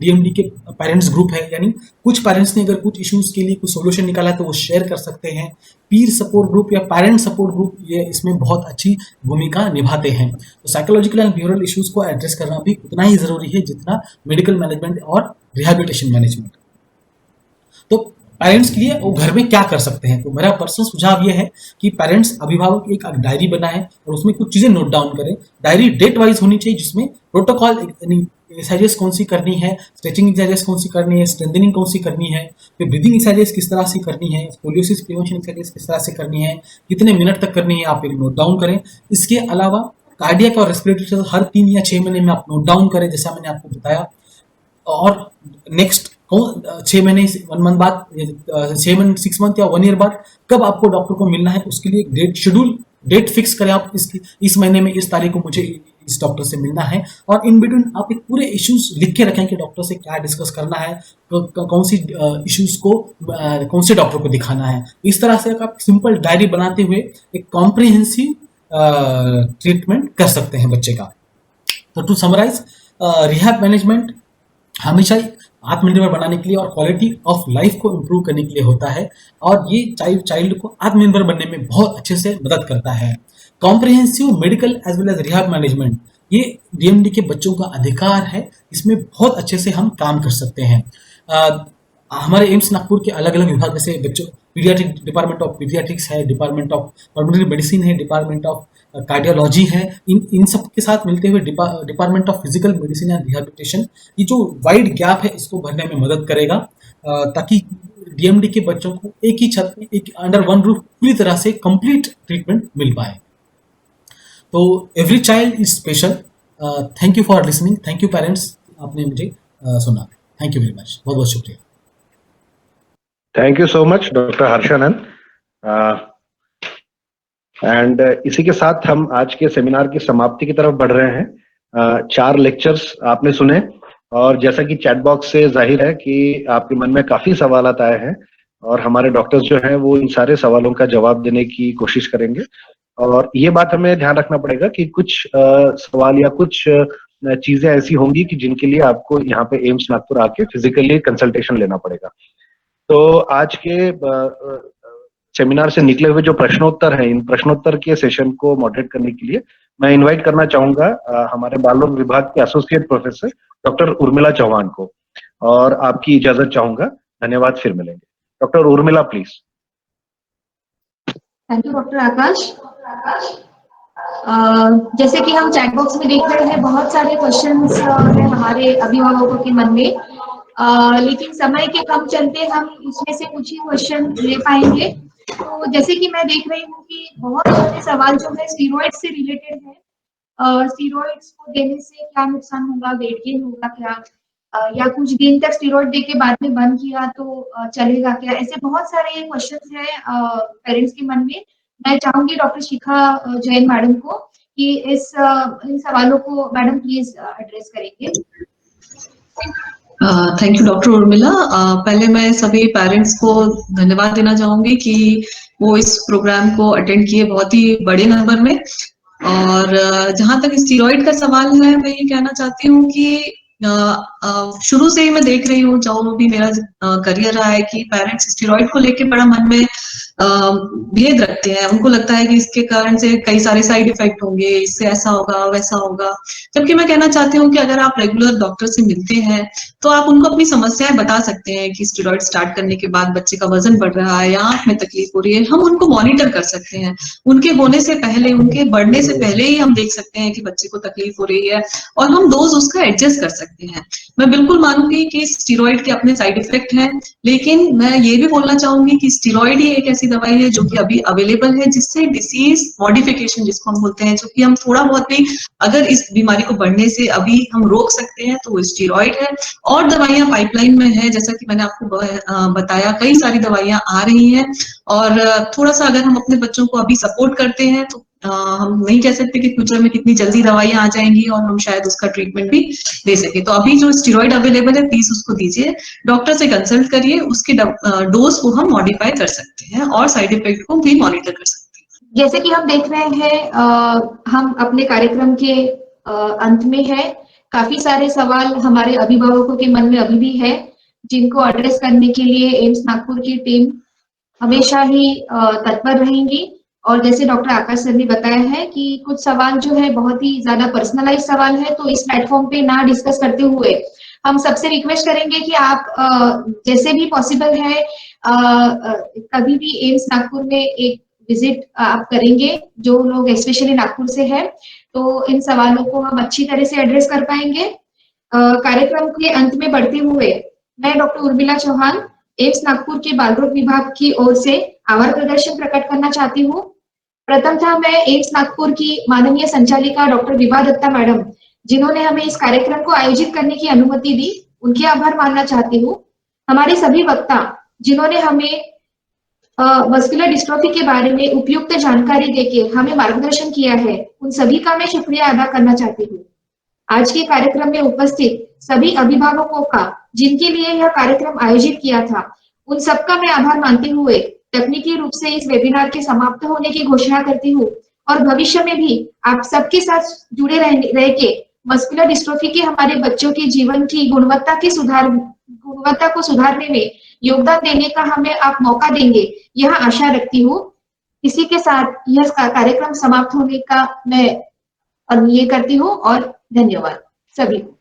DMD के पेरेंट्स ग्रुप है, यानी कुछ पेरेंट्स ने अगर कुछ इश्यूज के लिए कुछ सोल्यूशन निकाला है तो वो शेयर कर सकते हैं। पीर सपोर्ट ग्रुप या पेरेंट सपोर्ट ग्रुप ये इसमें बहुत अच्छी भूमिका निभाते हैं। तो साइकोलॉजिकल एंड बिहेवियरल इश्यूज को एड्रेस करना भी उतना ही जरूरी है जितना मेडिकल मैनेजमेंट और रिहैबिलिटेशन मैनेजमेंट। तो पेरेंट्स के लिए वो घर में क्या कर सकते हैं, तो मेरा पर्सनल सुझाव ये है कि पेरेंट्स, अभिभावक एक डायरी बनाएं और उसमें कुछ चीजें नोट डाउन करें। डायरी डेट वाइज होनी चाहिए, जिसमें प्रोटोकॉल एक्सरसाइजेस कौन सी करनी है, स्ट्रेचिंग एक्सरसाइजेस कौन सी करनी है, स्ट्रेंथनिंग कौन सी करनी है, फिर ब्रीदिंग एक्सरसाइजेस किस तरह से करनी है, स्कोलियोसिस प्रिवेंशन एक्सरसाइजेस किस तरह से करनी है, कितने मिनट तक करनी है, आप एक नोट डाउन करें। इसके अलावा कार्डियक और रेस्पिरेटरी हर 3 या 6 महीने में आप नोट डाउन करें, जैसा मैंने आपको बताया। और नेक्स्ट 6 महीने 1 मंथ बाद, 6 मंथ 6 मंथ या 1 ईयर बाद कब आपको डॉक्टर को मिलना है, उसके लिए डेट शेड्यूल डेट फिक्स करें आप। इस महीने में इस तारीख को मुझे इस डॉक्टर से मिलना है, और इन बिटवीन आप एक पूरे इश्यूज लिख के रखें कि डॉक्टर से क्या डिस्कस करना है, कौन सी इश्यूज को कौन से डॉक्टर को दिखाना है। इस तरह से आप सिंपल डायरी बनाते हुए एक कॉम्प्रिहेंसिव ट्रीटमेंट कर सकते हैं बच्चे का। तो टू समराइज, रिहैब मैनेजमेंट हमेशा आत्मनिर्भर बनाने के लिए और क्वालिटी ऑफ लाइफ को इम्प्रूव करने के लिए होता है, और ये चाइल्ड को आत्मनिर्भर बनने में बहुत अच्छे से मदद करता है। Comprehensive medical as well as rehab management, ये DMD के बच्चों का अधिकार है, इसमें बहुत अच्छे से हम काम कर सकते हैं। हमारे एम्स नागपुर के अलग अलग विभाग, जैसे बच्चों पीडियाट्रिक, डिपार्टमेंट ऑफ पीडियाट्रिक्स है, डिपार्टमेंट ऑफ पल्मोनरी मेडिसिन है, डिपार्टमेंट ऑफ कार्डियोलॉजी है, इन सब के साथ मिलते हुए department of physical medicine and rehabilitation, ये जो वाइड गैप है इसको भरने में मदद करेगा, ताकि DMD के बच्चों को एक ही छत में, एक अंडर वन रूफ पूरी तरह से कंप्लीट ट्रीटमेंट मिल पाए। तो every child is special. Thank you for listening. Thank you parents, आपने मुझे सुना। थैंक यू वेरी मच, बहुत बहुत शुक्रिया। Thank you so much doctor Harshanand. एंड इसी के साथ हम आज के सेमिनार की समाप्ति की तरफ बढ़ रहे हैं। 4 लेक्चर्स आपने सुने, और जैसा कि चैट बॉक्स से जाहिर है कि आपके मन में काफी सवाल आए हैं, और हमारे डॉक्टर्स जो हैं वो इन सारे सवालों का जवाब देने की कोशिश करेंगे। और ये बात हमें ध्यान रखना पड़ेगा कि कुछ सवाल या कुछ चीजें ऐसी होंगी कि जिनके लिए आपको यहाँ पे एम्स नागपुर आके फिजिकली कंसल्टेशन लेना पड़ेगा। तो आज के सेमिनार से निकले हुए जो प्रश्नोत्तर हैं, इन प्रश्नोत्तर के सेशन को मॉडरेट करने के लिए मैं इनवाइट करना चाहूंगा हमारे बाल रोग विभाग के associate professor doctor Urmila Chauhan को, और आपकी इजाजत चाहूंगा। धन्यवाद, फिर मिलेंगे। Doctor Urmila please. Thank you doctor Akash. जैसे कि हम चैट बॉक्स में देख रहे हैं, बहुत सारे क्वेश्चंस हैं हमारे अभिभावकों के मन में, लेकिन समय के कम चलते हम उसमें से कुछ ही क्वेश्चन ले पाएंगे। तो जैसे कि मैं देख रही हूँ कि बहुत सारे सवाल जो है स्टीरॉइड से रिलेटेड है। स्टीरॉइड्स को देने से क्या नुकसान होगा, वेट गेन होगा क्या, या कुछ दिन तक स्टीरॉइड दे के बाद में बंद किया तो चलेगा क्या, ऐसे बहुत सारे क्वेश्चंस हैं पेरेंट्स के मन में। मैं चाहूंगी डॉक्टर शिखा जैन मैडम को कि इन सवालों को मैडम प्लीज एड्रेस करेंगे। Thank you doctor Urmila. पहले मैं सभी पेरेंट्स को धन्यवाद देना चाहूंगी कि वो इस प्रोग्राम को अटेंड किए बहुत ही बड़े नंबर में। और जहां तक स्टीरॉइड का सवाल है, मैं ये कहना चाहती हूँ कि शुरू से ही मैं देख रही हूँ, जो भी मेरा करियर रहा है, कि पेरेंट्स स्टीरॉइड को लेके बड़ा मन में भेद रखते हैं। उनको लगता है कि इसके कारण से कई सारे साइड इफेक्ट होंगे, इससे ऐसा होगा वैसा होगा। जबकि मैं कहना चाहती हूँ कि अगर आप रेगुलर डॉक्टर से मिलते हैं तो आप उनको अपनी समस्याएं बता सकते हैं कि स्टीरॉइड स्टार्ट करने के बाद बच्चे का वजन बढ़ रहा है या आंख में तकलीफ हो रही है। हम उनको मॉनिटर कर सकते हैं, उनके होने से पहले, उनके बढ़ने से पहले ही हम देख सकते हैं कि बच्चे को तकलीफ हो रही है और हम डोज उसका एडजस्ट कर सकते हैं। मैं बिल्कुल मानूंगी कि स्टीरॉइड के अपने साइड इफेक्ट हैं, लेकिन मैं ये भी बोलना चाहूंगी कि स्टीरॉइड ही एक ऐसी दवाई है जो कि अभी अवेलेबल है, जिससे डिसीज मॉडिफिकेशन जिसको हम बोलते हैं, जो कि हम थोड़ा बहुत भी अगर इस बीमारी को बढ़ने से अभी हम रोक सकते हैं तो वो स्टीरॉइड है। और दवाइयां पाइपलाइन में है, जैसा कि मैंने आपको बताया, कई सारी दवाइयां आ रही हैं। और थोड़ा सा अगर हम अपने बच्चों को अभी सपोर्ट करते हैं तो हम नहीं कह सकते कि फ्यूचर में कितनी जल्दी दवाइयां आ जाएंगी और हम शायद उसका ट्रीटमेंट भी दे सके। तो अभी जो स्टीरॉइड अवेलेबल है, प्लीज उसको दीजिए, डॉक्टर से कंसल्ट करिए, उसके डोज को हम मॉडिफाई कर सकते हैं और साइड इफेक्ट को भी मॉनिटर कर सकते हैं। जैसे कि हम देख रहे हैं, हम अपने कार्यक्रम के अंत में है। काफी सारे सवाल हमारे अभिभावकों के मन में अभी भी है, जिनको एड्रेस करने के लिए एम्स नागपुर की टीम हमेशा ही तत्पर रहेंगी। और जैसे डॉक्टर आकाश सर ने बताया है कि कुछ सवाल जो है बहुत ही ज्यादा पर्सनलाइज सवाल है, तो इस प्लेटफॉर्म पे ना डिस्कस करते हुए हम सबसे रिक्वेस्ट करेंगे कि आप जैसे भी पॉसिबल है कभी भी एम्स नागपुर में एक विजिट आप करेंगे, जो लोग स्पेशली नागपुर से है, तो इन सवालों को हम अच्छी तरह से एड्रेस कर पाएंगे। कार्यक्रम के अंत में बढ़ते हुए मैं डॉक्टर उर्मिला चौहान, एम्स नागपुर के बाल रोग विभाग की ओर से आभार प्रदर्शन प्रकट करना चाहती हूँ। प्रथमतः मैं एम्स नागपुर की माननीय संचालिका डॉक्टर विभा दत्ता मैडम, जिन्होंने हमें इस कार्यक्रम को आयोजित करने की अनुमति दी, उनके आभार मानना चाहती हूँ। हमारे सभी वक्ता जिन्होंने हमें मस्कुलर डिस्ट्रॉफी के बारे में उपयुक्त जानकारी देके हमें मार्गदर्शन किया है, उन सभी का मैं शुक्रिया अदा करना चाहती हूँ। आज के कार्यक्रम में उपस्थित सभी अभिभावकों का, जिनके लिए यह कार्यक्रम आयोजित किया था, उन सबका मैं आभार मानते हुए तकनीकी रूप से इस वेबिनार के समाप्त होने की घोषणा करती हूँ। और भविष्य में भी आप सबके साथ जुड़े रह के मस्कुलर डिस्ट्रोफी के हमारे बच्चों के जीवन की गुणवत्ता को सुधारने में योगदान देने का हमें आप मौका देंगे, यह आशा रखती हूँ। इसी के साथ यह कार्यक्रम समाप्त होने का मैं ये करती हूँ और धन्यवाद सभी को।